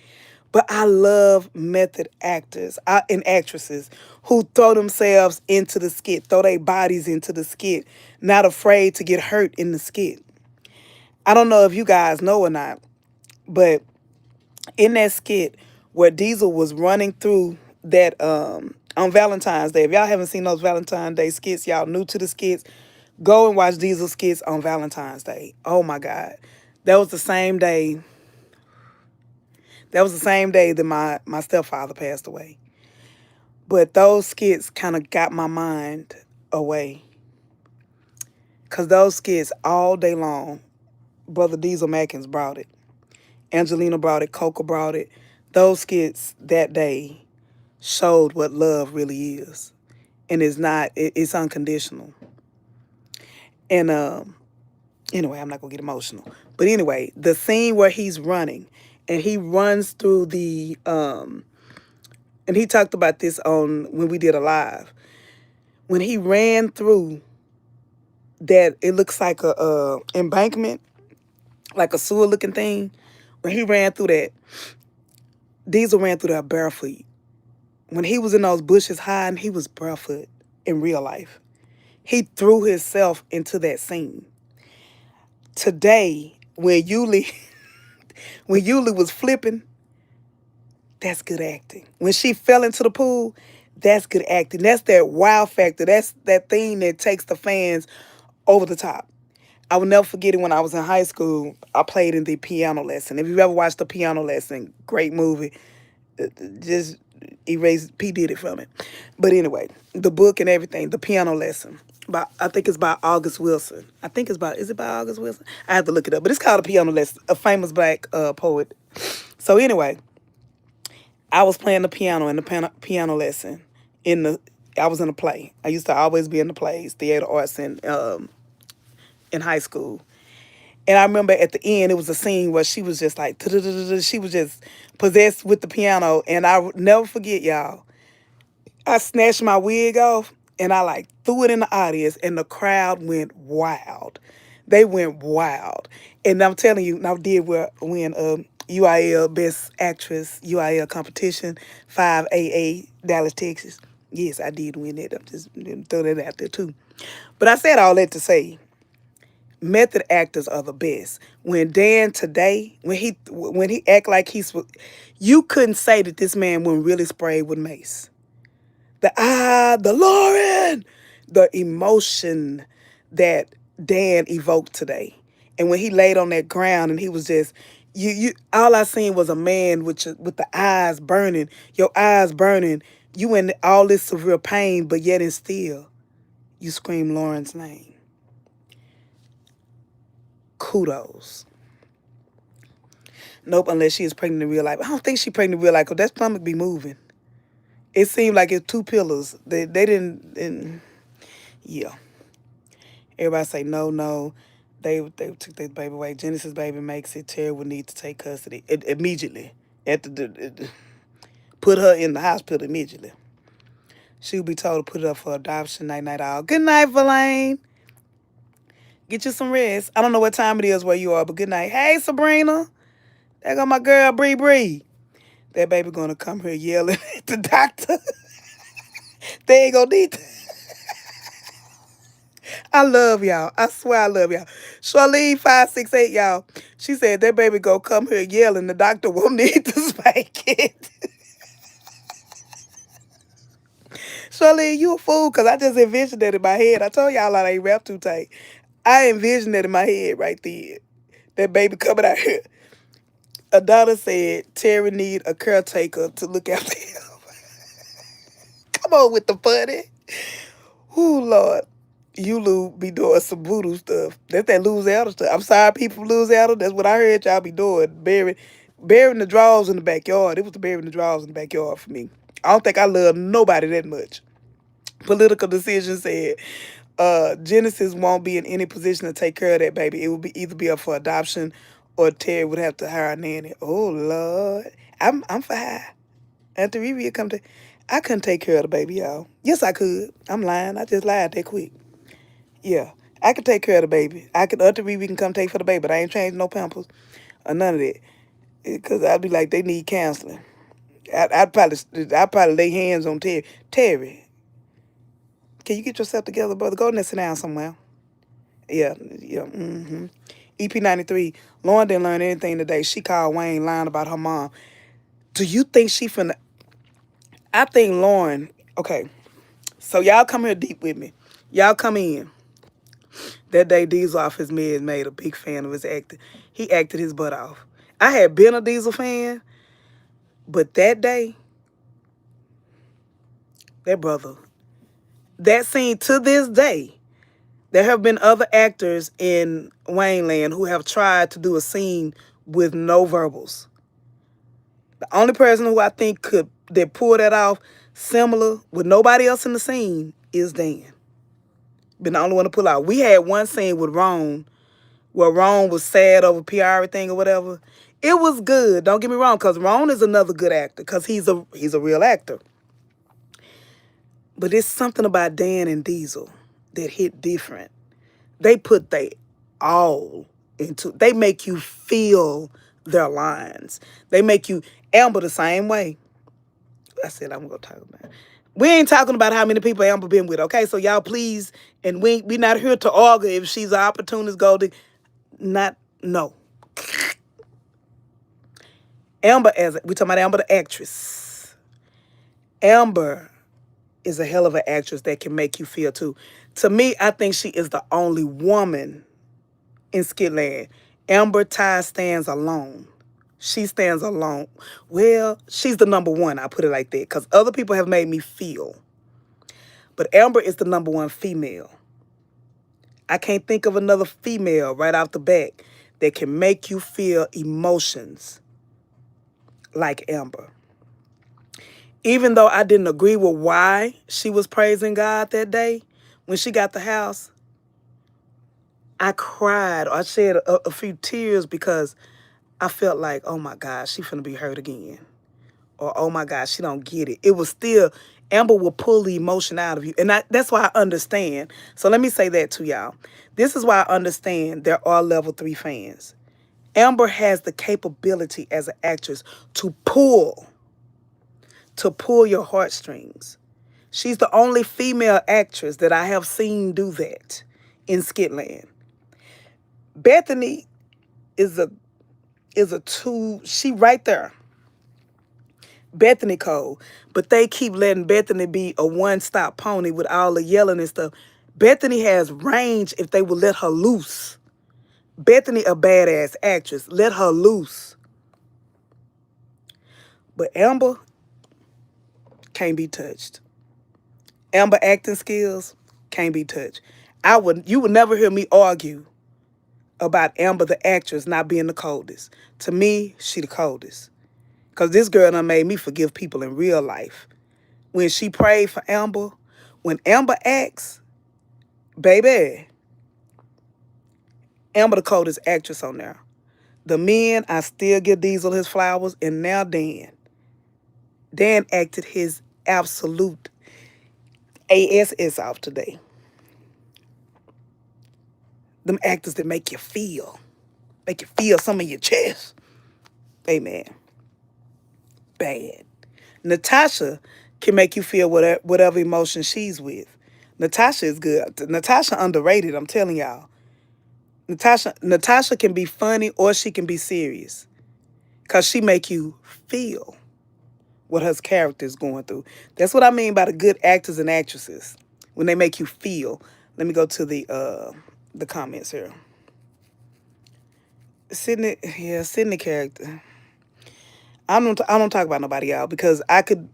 But I love method actors and actresses who throw themselves into the skit, throw their bodies into the skit, not afraid to get hurt in the skit. I don't know if you guys know or not, but in that skit where Diesel was running through that on Valentine's Day, if y'all haven't seen those Valentine's Day skits, y'all new to the skits, go and watch Diesel skits on Valentine's Day. Oh my God. That was the same day. That was the same day that my stepfather passed away. But those skits kind of got my mind away. Because those skits all day long, Brother Diesel Mackins brought it. Angelina brought it. Coca brought it. Those skits that day showed what love really is. And it's unconditional. And anyway, I'm not going to get emotional. But anyway, the scene where he's running and he runs through and he talked about this on when we did a live. When he ran through that, it looks like a embankment, like a sewer looking thing. When he ran through that, Diesel ran through that barefoot. When he was in those bushes hiding, he was barefoot in real life. He threw himself into that scene. Today, when Yuli when Yuli was flipping, that's good acting. When she fell into the pool, that's good acting. That's that wow factor. That's that thing that takes the fans over the top. I will never forget it when I was in high school. I played in the piano lesson. If you've ever watched the piano lesson, great movie. Just erased P did it from it. But anyway, the book and everything, the piano lesson. I think it's by August Wilson. I think it's by, is it by August Wilson? I have to look it up. But it's called a piano lesson, a famous black poet. So anyway, I was playing the piano in the piano lesson in the I was in a play. I used to always be in the plays, theater arts in high school. And I remember at the end, it was a scene where she was just like, she was just possessed with the piano. And I would never forget, y'all. I snatched my wig off and I like threw it in the audience, and the crowd went wild. They went wild. And I'm telling you, I did win UIL Best Actress UIL competition, 5AA, Dallas, Texas. Yes, I did win it. I'm just gonna throw that out there too. But I said all that to say, method actors are the best. When Dan today, when he act like you couldn't say that this man wouldn't really spray with mace. The Lauren, the emotion that Dan evoked today, and when he laid on that ground and he was just all I seen was a man with the eyes burning, your eyes burning, you in all this severe pain, but yet and still you scream Lauren's name. Kudos. Nope, unless she is pregnant in real life. I don't think she's pregnant in real life because that stomach be moving. It seemed like it's two pillars. They didn't, and yeah. Everybody say no, no. They took their baby away. Genesis' baby makes it. Terry would need to take custody immediately. Put her in the hospital immediately. She would be told to put it up for adoption. Night, night, all. Good night, Verlaine. Get you some rest. I don't know what time it is where you are, but good night. Hey, Sabrina. There go my girl, Bree Bree. That baby gonna come here yelling at the doctor. They ain't gonna need to. I love y'all. I swear I love y'all. Charlene 568, y'all. She said that baby gonna come here yelling. The doctor won't need to spank it. Charlene, you a fool, because I just envisioned that in my head. I told y'all I ain't wrapped too tight. I envisioned that in my head right then. That baby coming out here. Adana said Terry need a caretaker to look after him. Come on with the funny. Ooh, Lord. You Lou be doing some voodoo stuff. That's that Louisiana stuff. I'm sorry, people from Louisiana. That's what I heard y'all be doing. Burying the drawers in the backyard. It was the burying the drawers in the backyard for me. I don't think I love nobody that much. Political Decision said, Genesis won't be in any position to take care of that baby. It will either be up for adoption or Terry would have to hire a nanny. Oh, Lord. I'm fine. Auntie Riri come to... I couldn't take care of the baby, y'all. Yes, I could. I'm lying. I just lied that quick. Yeah, I could take care of the baby. Auntie Riri can come take for the baby, but I ain't changing no pampers or none of that. Because I'd be like, they need counseling. I'd probably lay hands on Terry. Terry, can you get yourself together, brother? Go and sit down somewhere. Yeah. EP93, Lauren didn't learn anything today. She called Wayne lying about her mom. Do you think she finna... I think Lauren... Okay, so y'all come here deep with me. Y'all come in. That day Diesel off his meds made a big fan of his acting. He acted his butt off. I had been a Diesel fan, but that day, that brother, that scene to this day, there have been other actors in Wayne Land who have tried to do a scene with no verbals. The only person who I think that pull that off similar with nobody else in the scene is Dan. Been the only one to pull out. We had one scene with Ron where Ron was sad over PR thing or whatever. It was good. Don't get me wrong, because Ron is another good actor because he's a real actor. But it's something about Dan and Diesel that hit different. They put they all into... They make you feel their lines. They make you... Amber the same way. I said I'm going to talk about it. We ain't talking about how many people Amber been with, okay? So y'all please, and we not here to argue if she's an opportunist golden. No. Amber we talking about Amber the actress. Amber is a hell of an actress that can make you feel too. To me, I think she is the only woman in Skitland. Amber Ty stands alone. She stands alone. Well, she's the number one. I put it like that because other people have made me feel. But Amber is the number one female. I can't think of another female right off the bat that can make you feel emotions like Amber. Even though I didn't agree with why she was praising God that day, when she got the house, I cried or I shed a few tears because I felt like, oh my God, she finna be hurt again. Or, oh my God, she don't get it. It was still, Amber will pull the emotion out of you. And that's why I understand. So let me say that to y'all. This is why I understand there are level 3 fans. Amber has the capability as an actress to pull your heartstrings. She's the only female actress that I have seen do that in Skitland. Bethany is a two, she right there. Bethany Cole, but they keep letting Bethany be a one-stop pony with all the yelling and stuff. Bethany has range if they would let her loose. Bethany a badass actress. Let her loose. But Amber can't be touched. Amber acting skills can't be touched. You would never hear me argue about Amber the actress not being the coldest. To me, she the coldest. Because this girl done made me forgive people in real life. When she prayed for Amber, when Amber acts, baby, Amber the coldest actress on there. The men, I still give Diesel his flowers, and now Dan. Dan acted his absolute ASS off today. Them actors that make you feel some in your chest. Amen. Bad. Natasha can make you feel whatever emotion she's with. Natasha is good. Natasha underrated, I'm telling y'all. Natasha can be funny or she can be serious. Because she make you feel what her character is going through. That's what I mean by the good actors and actresses. When they make you feel. Let me go to the comments here. Sydney character. I don't talk about nobody, y'all, because I could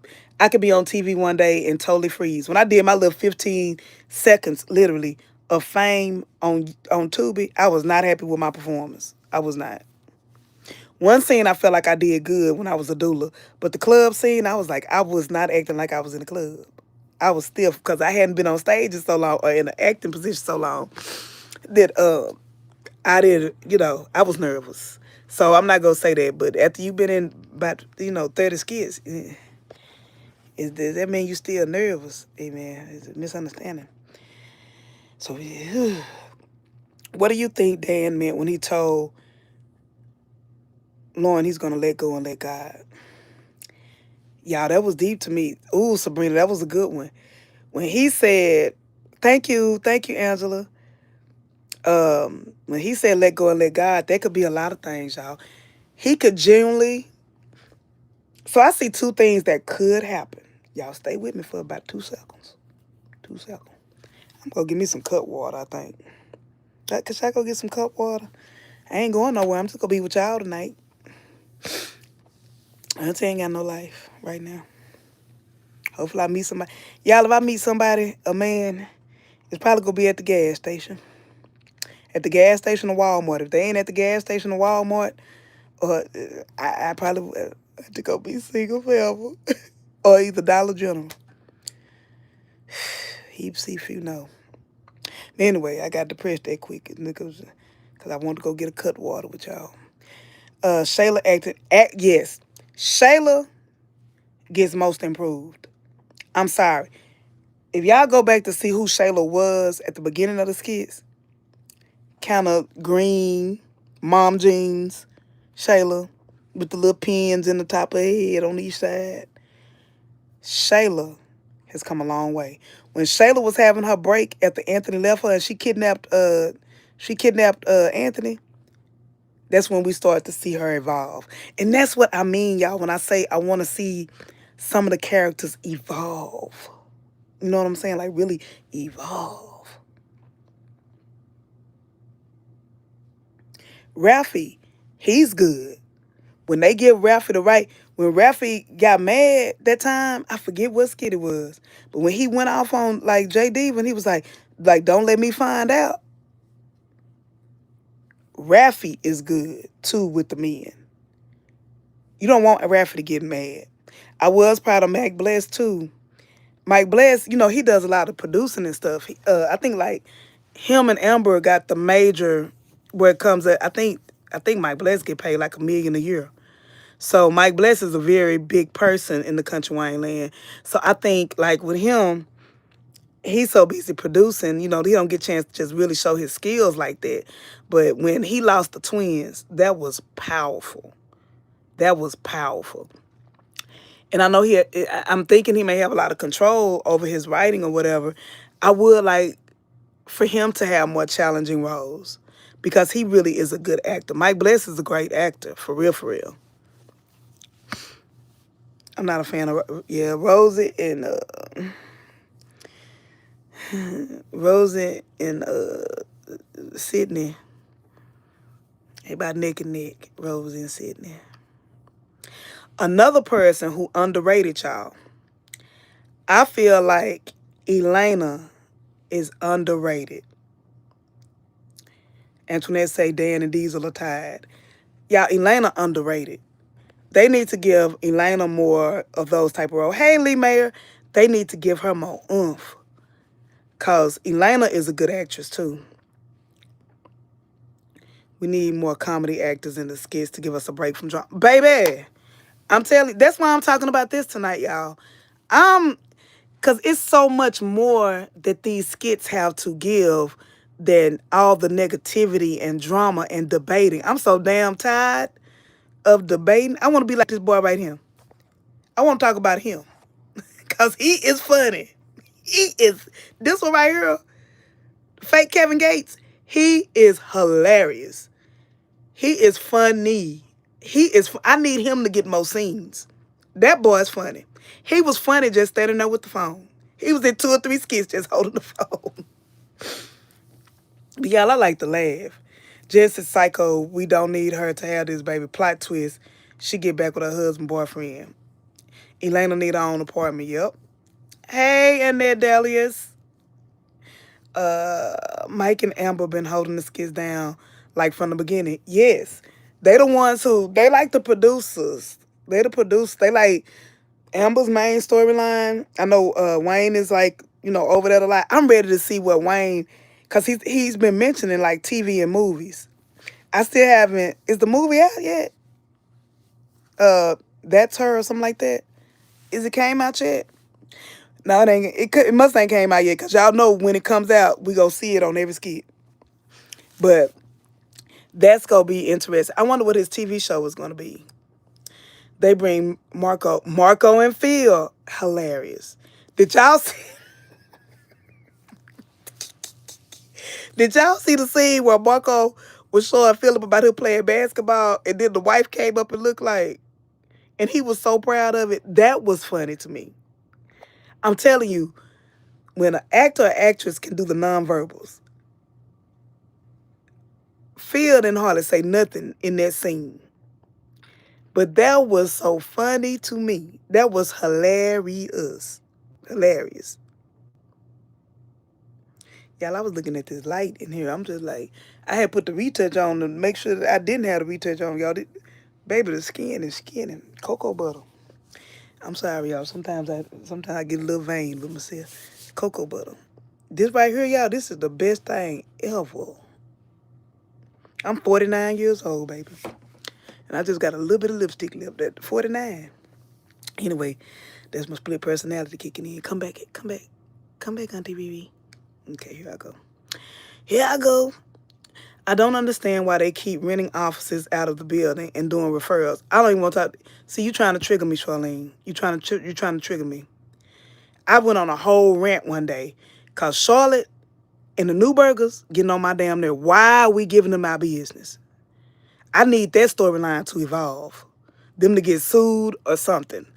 be on TV one day and totally freeze. When I did my little 15 seconds, literally, of fame on Tubi, I was not happy with my performance. I was not. One scene I felt like I did good when I was a doula, but the club scene, I was like, I was not acting like I was in the club. I was stiff because I hadn't been on stage in so long or in an acting position so long that I didn't, I was nervous. So I'm not going to say that, but after you've been in about, 30 skits, does that mean you still nervous? Amen. It's a misunderstanding. So, what do you think Dan meant when he told Lauren he's going to let go and let God? Y'all, that was deep to me. Ooh, Sabrina, that was a good one. When he said, thank you, Angela. When he said let go and let God, that could be a lot of things, y'all. He could genuinely. So I see two things that could happen. Y'all stay with me for about 2 seconds. 2 seconds. I'm going to give me some cut water, I think. Should I go get some cut water? I ain't going nowhere. I'm just going to be with y'all tonight. Auntie ain't got no life right now. Hopefully I meet somebody. Y'all, if I meet somebody, a man, it's probably going to be at the gas station. At the gas station or Walmart. If they ain't at the gas station or Walmart, or I probably have to go be single forever. Or either Dollar General. Heaps, few know. Anyway, I got depressed that quick because I wanted to go get a cut water with y'all. Shayla yes. Shayla gets most improved. I'm sorry. If y'all go back to see who Shayla was at the beginning of the skits, kind of green, mom jeans, Shayla, with the little pins in the top of her head on each side. Shayla has come a long way. When Shayla was having her break after Anthony left her and she kidnapped Anthony, that's when we started to see her evolve. And that's what I mean, y'all, when I say I want to see some of the characters evolve. You know what I'm saying? Like really evolve. Ralphie, he's good. When they give Ralphie the right, when Ralphie got mad that time, I forget what skit it was, but when he went off on like JD, when he was like don't let me find out. Ralphie is good too with the men. You don't want Ralphie to get mad. I was proud of Mac Bless too. Mike Bless, he does a lot of producing and stuff. I think like him and Amber got the major where it comes at. I think Mike Bless get paid like $1 million a year. So Mike Bless is a very big person in the country wine land. So I think like with him, he's so busy producing, he don't get a chance to just really show his skills like that. But when he lost the twins, that was powerful. That was powerful. And I know I'm thinking he may have a lot of control over his writing or whatever. I would like for him to have more challenging roles because he really is a good actor. Mike Bless is a great actor, for real, for real. I'm not a fan of, Rosie and Sydney. They about neck and neck, Rosie and Sydney. Another person who underrated, y'all. I feel like Elena is underrated. Antoinette say Dan and Diesel are tired. Y'all, Elena underrated. They need to give Elena more of those type of roles. Hey, Lee Mayer, they need to give her more oomph. Because Elena is a good actress, too. We need more comedy actors in the skits to give us a break from drama. Baby, I'm telling you, that's why I'm talking about this tonight, y'all. Because it's so much more that these skits have to give than all the negativity and drama and debating. I'm so damn tired of debating. I want to be like this boy right here. I want to talk about him. Because he is funny. He is, this one right here, fake Kevin Gates, he is hilarious. He is funny. I need him to get more scenes. That boy's funny. He was funny just standing there with the phone. He was in 2 or 3 skits just holding the phone. But y'all, I like to laugh. Just as psycho, we don't need her to have this baby. Plot twist, she get back with her husband, boyfriend. Elena need her own apartment, yep. Hey, Annette Delius. Mike and Amber been holding the skits down like from the beginning. Yes. They the ones they like the producers. They the producers. They like Amber's main storyline. I know Wayne is like, over that a lot. I'm ready to see what Wayne, because he's been mentioning like TV and movies. I still haven't, is the movie out yet? That's Her or something like that? Is it came out yet? No, it ain't. It must ain't came out yet, because y'all know when it comes out, we go see it on every skit. But that's going to be interesting. I wonder what his TV show is going to be. They bring Marco and Phil. Hilarious. Did y'all see? Did y'all see the scene where Marco was showing Philip about him playing basketball, and then the wife came up and looked like, and he was so proud of it? That was funny to me. I'm telling you, when an actor or actress can do the nonverbals, Phil didn't hardly say nothing in that scene. But that was so funny to me. That was hilarious. Hilarious. Y'all, I was looking at this light in here. I'm just like, I had put the retouch on to make sure that I didn't have the retouch on, y'all. Baby, the skin is skin and cocoa butter. I'm sorry, y'all. Sometimes I get a little vain with myself. Cocoa butter. This right here, y'all, this is the best thing ever. I'm 49 years old, baby. And I just got a little bit of lipstick left at 49. Anyway, that's my split personality kicking in. Come back, Auntie Riri. Okay, here I go. I don't understand why they keep renting offices out of the building and doing referrals. I don't even want to talk. See, you trying to trigger me, Charlene. You trying to trigger me. I went on a whole rant one day because Charlotte and the Newburgers getting on my damn nerve. Why are we giving them our business? I need that storyline to evolve. Them to get sued or something.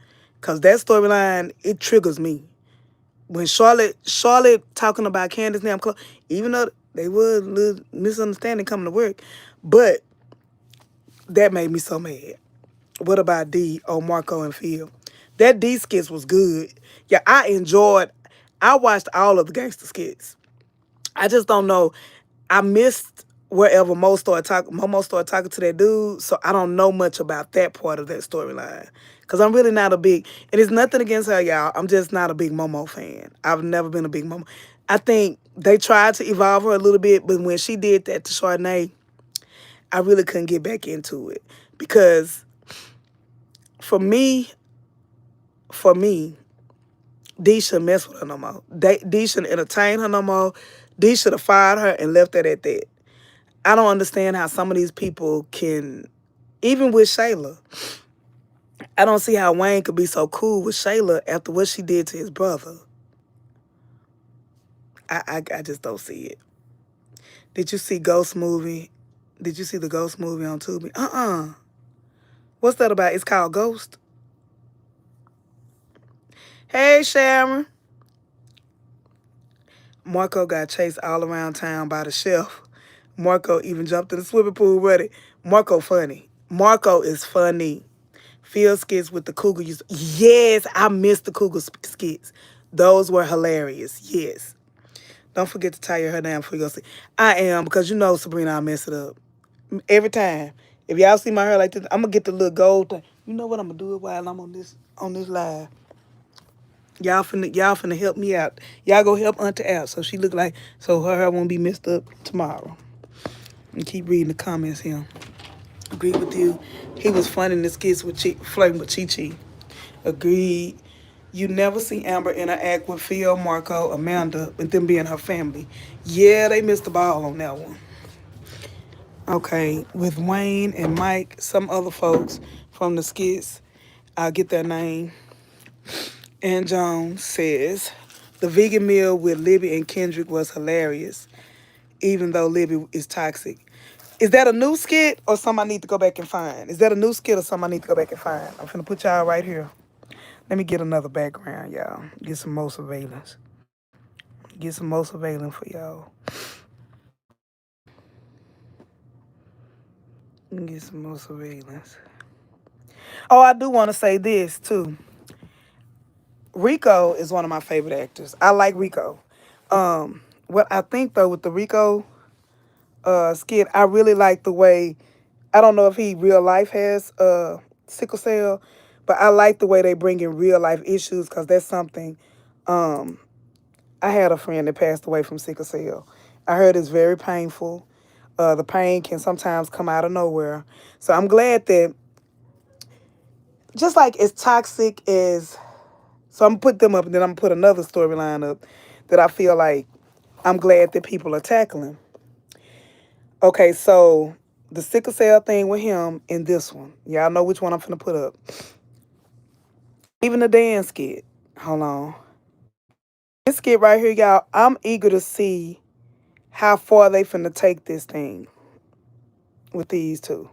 Because that storyline, it triggers me. When Charlotte talking about Candace now, even though they were a little misunderstanding coming to work, but that made me so mad. What about D? Oh, Marco and Phil. That D skits was good. Yeah, I enjoyed. I watched all of the gangster skits. I just don't know. I missed wherever Momo started talking to that dude, so I don't know much about that part of that storyline. Cause I'm really not a big, and it's nothing against her, y'all. I'm just not a big Momo fan. I've never been a big Momo. I think they tried to evolve her a little bit, but when she did that to Chardonnay, I really couldn't get back into it because for me, for me, D shouldn't mess with her no more. D shouldn't entertain her no more. D should have fired her and left it at that. I don't understand how some of these people can, even with Shayla, I don't see how Wayne could be so cool with Shayla after what she did to his brother. I just don't see it. Did you see Ghost movie? Did you see the Ghost movie on Tubi? What's that about? It's called Ghost. Hey, Sharon. Marco got chased all around town by the chef. Marco even jumped in the swimming pool ready. Marco funny. Marco is funny. Field skits with the cougar. Yes, I missed the cougar skits. Those were hilarious. Yes. Don't forget to tie your hair down before you go sleep. I am, because you know, Sabrina, I mess it up. Every time. If y'all see my hair like this, I'm going to get the little gold thing. You know what? I'm going to do it while I'm on this live. Y'all finna help me out. Y'all go help Auntie out so her hair won't be messed up tomorrow. And keep reading the comments here. Agree with you. He was funny in the skits with flirting with Chi Chi. Agreed. You never see Amber interact with Phil, Marco, Amanda, and them being her family. Yeah, they missed the ball on that one. Okay, with Wayne and Mike, some other folks from the skits, I'll get their name. And Jones says, the vegan meal with Libby and Kendrick was hilarious, even though Libby is toxic. Is that a new skit or something I need to go back and find? Is that a new skit or something I need to go back and find? I'm finna put y'all right here. Let me get another background, y'all. Get some more surveillance. Get some more surveillance for y'all. Get some more surveillance. Oh, I do want to say this, too. Rico is one of my favorite actors. I like Rico. What I think, though, with the Rico skit, I really like the way, I don't know if he real life has sickle cell, but I like the way they bring in real life issues because that's something. I had a friend that passed away from sickle cell. I heard it's very painful. The pain can sometimes come out of nowhere. So I'm glad that, just like as toxic as, so I'm going to put them up and then I'm going to put another storyline up that I feel like I'm glad that people are tackling. Okay, so the sickle cell thing with him and this one. Y'all know which one I'm finna put up. Even the dance skit. Hold on. This skit right here, y'all, I'm eager to see how far they finna take this thing with these two.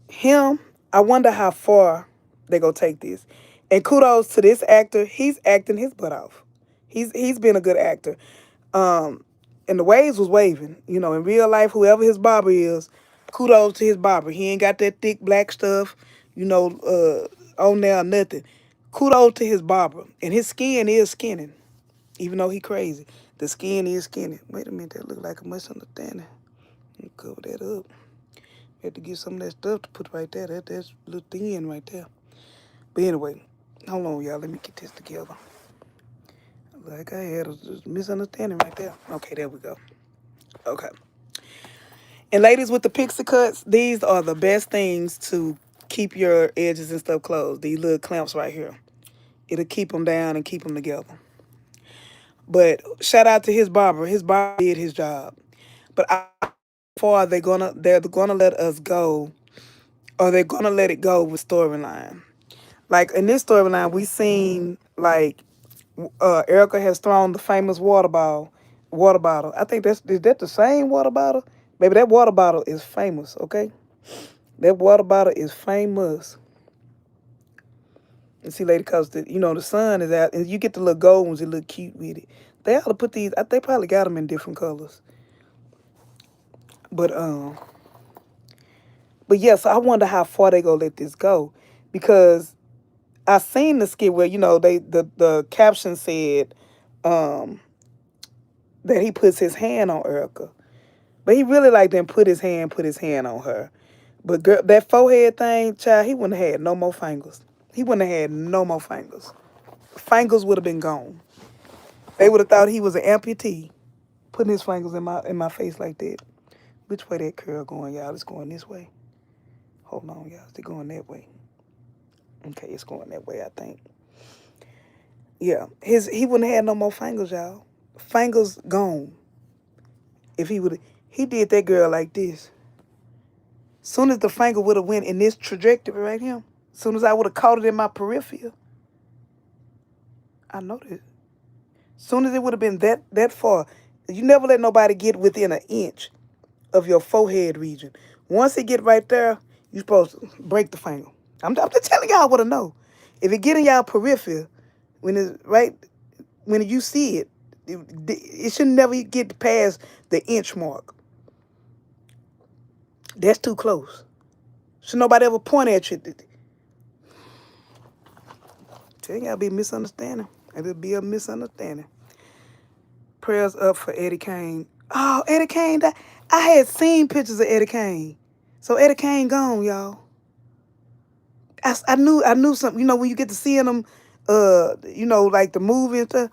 Him, I wonder how far they gonna take this. And kudos to this actor, he's acting his butt off. He's been a good actor. And the waves was waving. You know, in real life, whoever his barber is, kudos to his barber. He ain't got that thick black stuff, on there or nothing. Kudos to his barber. And his skin is skinning, even though he crazy. The skin is skinning. Wait a minute, that look like a misunderstanding. Let me cover that up. Had to get some of that stuff to put right there. That's a little thin right there. But anyway, hold on, y'all. Let me get this together. Like I had a misunderstanding right there. Okay, there we go. Okay. And ladies with the pixie cuts, these are the best things to keep your edges and stuff closed. These little clamps right here. It'll keep them down and keep them together. But shout out to his barber. His barber did his job. But how far they're gonna let us go, or they're gonna let it go with storyline. Like in this storyline, we seen like Erica has thrown the famous water bottle. I think is that the same water bottle? Baby, that water bottle is famous, okay? That water bottle is famous. And see, lady, because the sun is out, and you get the little gold ones that look cute with it. They ought to put these. They probably got them in different colors. But But yeah, so I wonder how far they gonna let this go, because I seen the skit where the caption said um, that he puts his hand on Erica, but he really like didn't put his hand on her. But girl, that forehead thing, child, he wouldn't have had no more fingers. He wouldn't have had no more fingers. Fingers would have been gone. They would have thought he was an amputee, putting his fingers in my face like that. Which way that curl going, y'all? It's going this way. Hold on, y'all. It's going that way. Okay, it's going that way, I think. Yeah, he wouldn't have had no more fingers, y'all. Fingers gone. If he did that girl like this. Soon as the finger would have went in this trajectory right here, soon as I would have caught it in my peripheral, I know that. Soon as it would have been that far, you never let nobody get within an inch of your forehead region. Once it get right there, you supposed to break the finger. I'm just telling y'all what I know. If it get in y'all peripheral, when it's right, when you see it, it should never get past the inch mark. That's too close. Should nobody ever point at you. Tell y'all be misunderstanding. It'll be a misunderstanding. Prayers up for Eddie Kane. Oh, Eddie Kane. I had seen pictures of Eddie Kane. So Eddie Kane gone, y'all. I knew something. You know, when you get to seeing them, like the movie and stuff.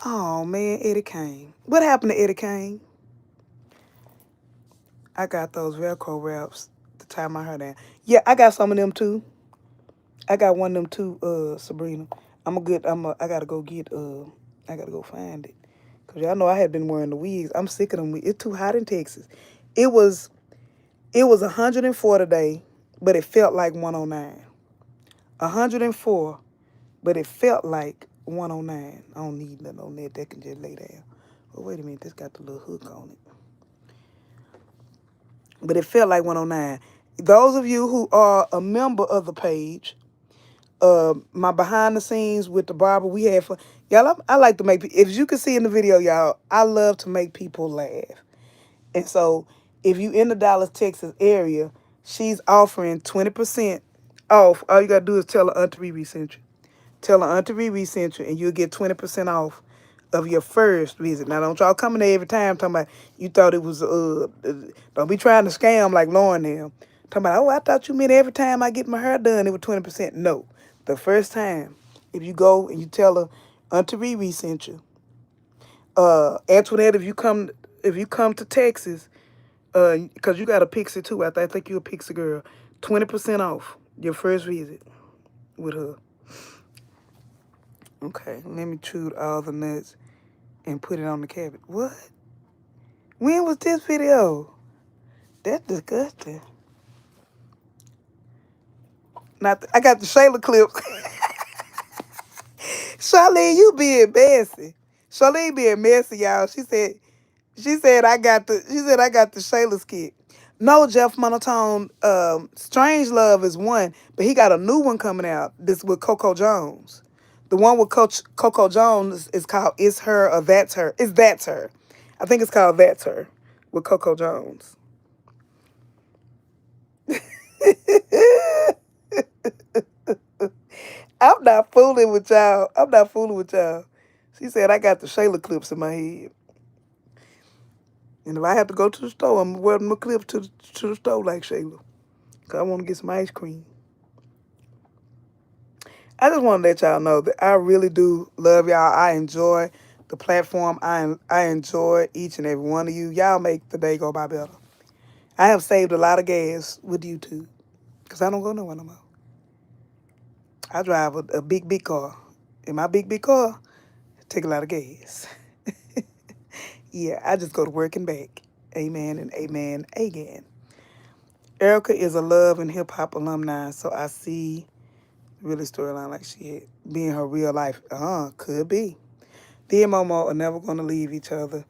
Oh man, Eddie Kane. What happened to Eddie Kane? I got those Velcro wraps to tie my hair down. Yeah, I got some of them too. I got one of them too, Sabrina. I gotta go get I gotta go find it. Cause y'all know I had been wearing the wigs. I'm sick of them. It's too hot in Texas. It was 104 today, but it felt like 109. 104, but it felt like 109. I don't need nothing on that. That can just lay down. Oh, wait a minute. This got the little hook on it. But it felt like 109. Those of you who are a member of the page, my behind the scenes with the barber we had for y'all, I like to make, if you can see in the video, y'all, I love to make people laugh. And so if you in the Dallas, Texas area, she's offering 20% off. All you gotta do is tell her Auntie Riri sent you. Tell her Auntie Riri sent you, and you'll get 20% off of your first visit. Now, don't y'all come in there every time talking about you thought it was, don't be trying to scam like Lauren them. Talking about, oh, I thought you meant every time I get my hair done, it was 20%. No. The first time, if you go and you tell her Auntie Riri sent you. Antoinette, if you come to Texas, because you got a pixie too. I think you're a pixie girl. 20% off your first visit with her. Okay, let me chew all the nuts and put it on the cabinet. What? When was this video? That's disgusting. I got the Shayla clip. Charlene, you being messy. Charlene being messy, y'all. She said I got the Shayla skit. No, Jeff Monotone, Strange Love is one, but he got a new one coming out. This with Coco Jones. The one with Coco Jones is called It's Her or That's Her. It's That's Her. I think it's called That's Her with Coco Jones. I'm not fooling with y'all. She said I got the Shayla clips in my head. And if I have to go to the store, I'm wearing my clips to the store like Shayla. Because I want to get some ice cream. I just want to let y'all know that I really do love y'all. I enjoy the platform. I enjoy each and every one of you. Y'all make the day go by better. I have saved a lot of gas with YouTube because I don't go nowhere no more. I drive a big car. In my big car, take a lot of gas. Yeah, I just go to work and back. Amen and amen again. Erica is a love and hip hop alumni, so I see really storyline like she had being her real life. Could be. Thea and Momo are never going to leave each other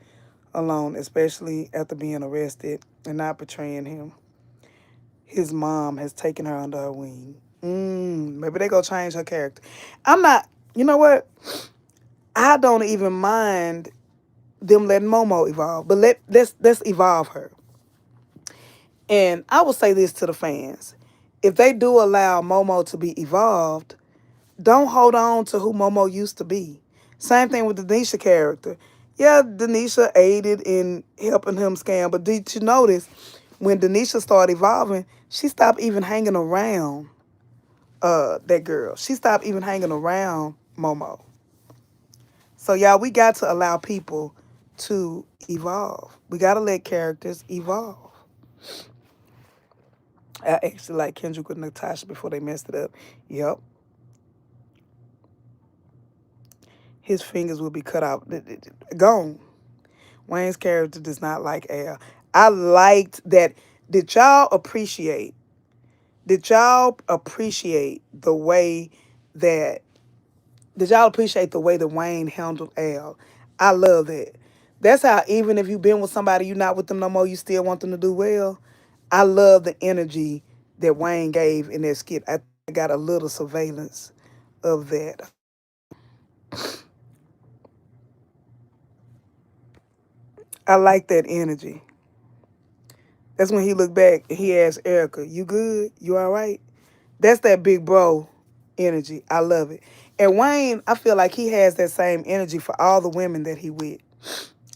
alone, especially after being arrested and not betraying him. His mom has taken her under her wing. Maybe they gonna change her character. I'm not. You know what? I don't even mind them letting Momo evolve, but let's evolve her. And I will say this to the fans. If they do allow Momo to be evolved, don't hold on to who Momo used to be. Same thing with the Denisha character. Yeah, Denisha aided in helping him scam, but did you notice when Denisha started evolving, she stopped even hanging around that girl. She stopped even hanging around Momo. So y'all, we got to allow people to evolve. We got to let characters evolve. I actually like Kendrick with Natasha before they messed it up. Yep. His fingers will be cut off. Gone. Wayne's character does not like Al. I liked that. Did y'all appreciate? Did y'all appreciate the way that? Did y'all appreciate the way that Wayne handled Al? I love that. That's how even if you've been with somebody, you're not with them no more, you still want them to do well. I love the energy that Wayne gave in that skit. I got a little surveillance of that. I like that energy. That's when he looked back and he asked Erica, "You good? You all right?" That's that big bro energy. I love it. And Wayne, I feel like he has that same energy for all the women that he with.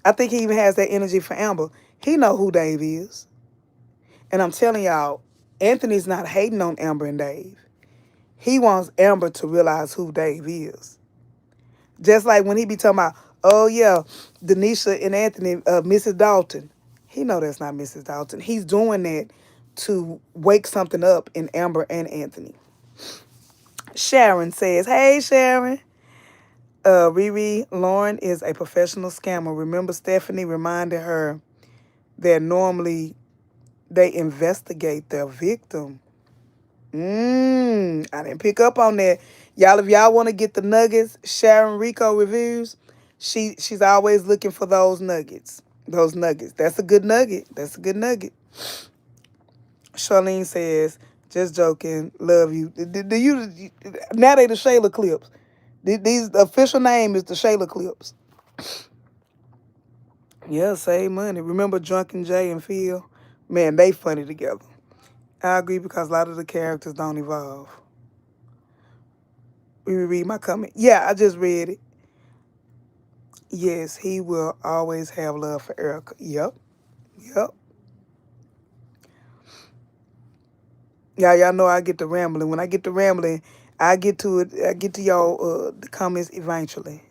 I think he even has that energy for Amber. He know who Dave is. And I'm telling y'all, Anthony's not hating on Amber and Dave. He wants Amber to realize who Dave is. Just like when he be talking about, oh yeah, Denisha and Anthony, Mrs. Dalton. He know that's not Mrs. Dalton. He's doing that to wake something up in Amber and Anthony. Sharon says, hey Sharon. Riri, Lauren is a professional scammer. Remember Stephanie reminded her that normally they investigate their victim. I didn't pick up on that. Y'all, if y'all want to get the nuggets, Sharon Rico reviews, she's always looking for those nuggets. Those nuggets. That's a good nugget. That's a good nugget. Charlene says, just joking, love you. Do you now they the Shayla clips. These the official name is the Shayla clips. Yeah, save money. Remember Drunken Jay and Phil? Man, they funny together. I agree because a lot of the characters don't evolve. We read my comment. Yeah, I just read it. Yes, he will always have love for Erica. Yep. Yep. Y'all know I get to rambling. When I get to rambling, I get to it. I get to y'all the comments eventually.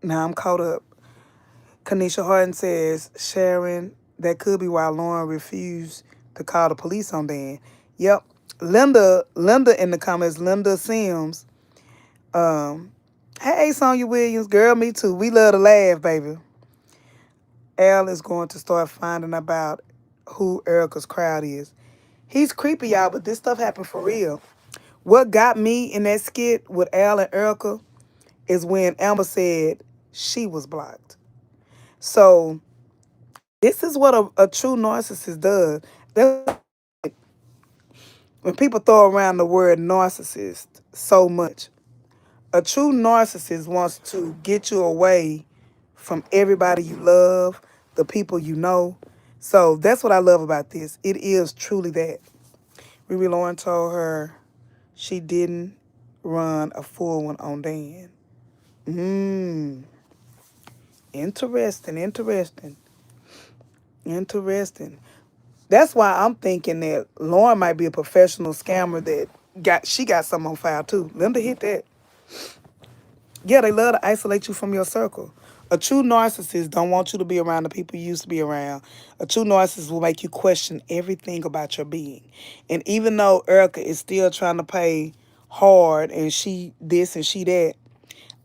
Now I'm caught up. Kanisha Harden says, Sharon, that could be why Lauren refused to call the police on Dan. Yep. Linda in the comments, Linda Sims. Um, hey Sonya Williams, girl, me too. We love to laugh, baby. Al is going to start finding about who Erica's crowd is. He's creepy, y'all, but this stuff happened for real. What got me in that skit with Al and Erica is when Amber said she was blocked. So this is what a true narcissist does. When people throw around the word narcissist so much, a true narcissist wants to get you away from everybody you love, the people you know. So that's what I love about this. It is truly that. Riri Lauren told her she didn't run a full one on Dan. Interesting, interesting, interesting. That's why I'm thinking that Lauren might be a professional scammer that got something on file too. Linda hit that. Yeah, they love to isolate you from your circle. A true narcissist don't want you to be around the people you used to be around. A true narcissist will make you question everything about your being. And even though Erica is still trying to pay hard and she this and she that,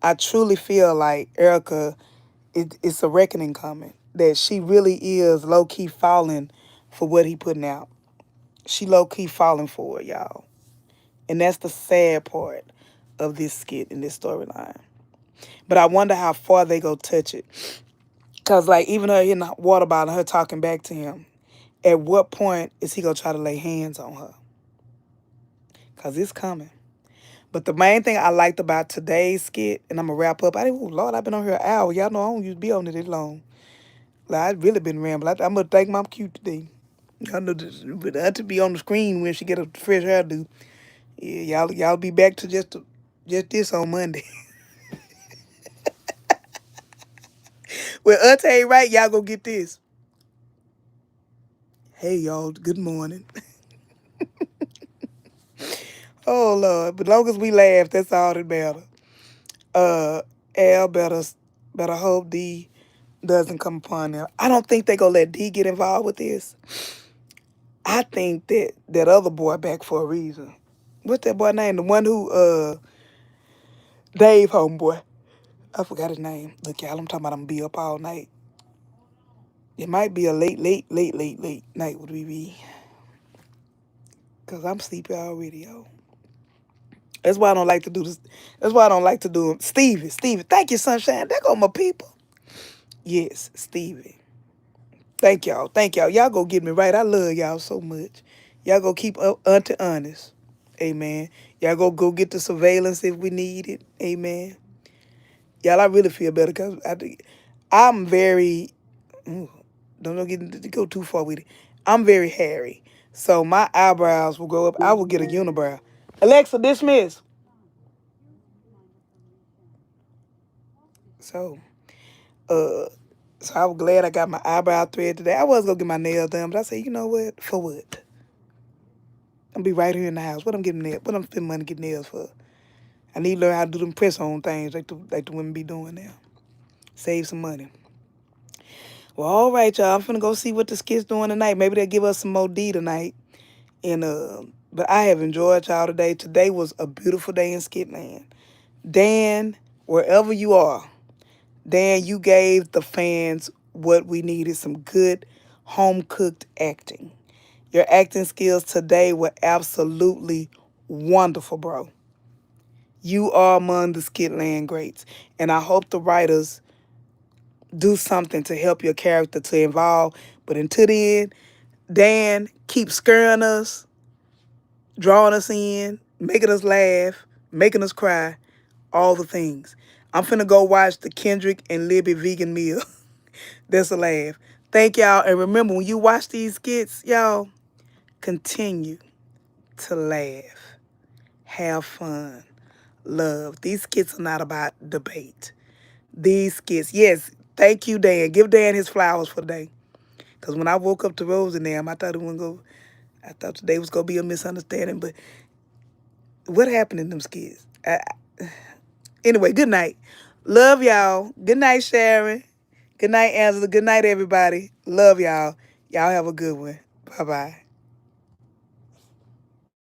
I truly feel like Erica, it's a reckoning coming. That she really is low-key falling for what he putting out. She low-key falling for it, y'all. And that's the sad part of this skit and this storyline. But I wonder how far they go touch it. Because, like, even her hitting the water bottle, her talking back to him, at what point is he going to try to lay hands on her? Because it's coming. But the main thing I liked about today's skit, and I'm gonna wrap up. Oh Lord, I've been on here an hour. Y'all know I don't used to be on it this long. Like I've really been rambling. I'm gonna think I'm cute today. Y'all know this, but to be on the screen when she get a fresh hairdo. Yeah, y'all be back to just this on Monday. Well, Auntie ain't right. Y'all go get this. Hey y'all, good morning. Oh Lord, but long as we laugh, that's all that matters. Al better hope D doesn't come upon them. I don't think they gonna let D get involved with this. I think that other boy back for a reason. What's that boy name? The one who Dave homeboy. I forgot his name. Look, y'all, I'm talking about I'm be up all night. It might be a late night with BB. Cause I'm sleepy already, yo. That's why I don't like to do this. That's why I don't like to do them. Stevie, thank you, Sunshine. There go my people. Yes, Stevie. Thank y'all. Thank y'all. Y'all go get me right. I love y'all so much. Y'all go keep Auntie honest. Amen. Y'all go get the surveillance if we need it. Amen. Y'all, I really feel better because I'm very, ooh, don't get to go too far with it. I'm very hairy. So my eyebrows will go up. I will get a unibrow. Alexa, dismiss. So, uh, so I was glad I got my eyebrow thread today. I was gonna get my nails done, but I said, you know what? For what? I'm be right here in the house. What I'm getting nails? What I'm spending money to get nails for? I need to learn how to do them press on things like the women be doing now. Save some money. Well, all right, y'all. I'm finna go see what the skits doing tonight. Maybe they'll give us some more D tonight. And but I have enjoyed y'all today. Today was a beautiful day in Skitland. Dan, wherever you are, Dan, you gave the fans what we needed, some good home-cooked acting. Your acting skills today were absolutely wonderful, bro. You are among the Skitland greats. And I hope the writers do something to help your character to evolve. But until then, Dan, keep scaring us, drawing us in, making us laugh, making us cry, all the things. I'm finna go watch the Kendrick and Libby vegan meal. That's a laugh. Thank y'all. And remember, when you watch these skits, y'all, continue to laugh, have fun, love. These skits are not about debate. These skits, yes, thank you, Dan. Give Dan his flowers for the day. Because when I woke up to Rose and them, I thought I thought today was gonna be a misunderstanding. But what happened in them skits? Anyway, good night. Love y'all. Good night, Sharon. Good night, Angela. Good night, everybody. Love y'all. Y'all have a good one. Bye bye.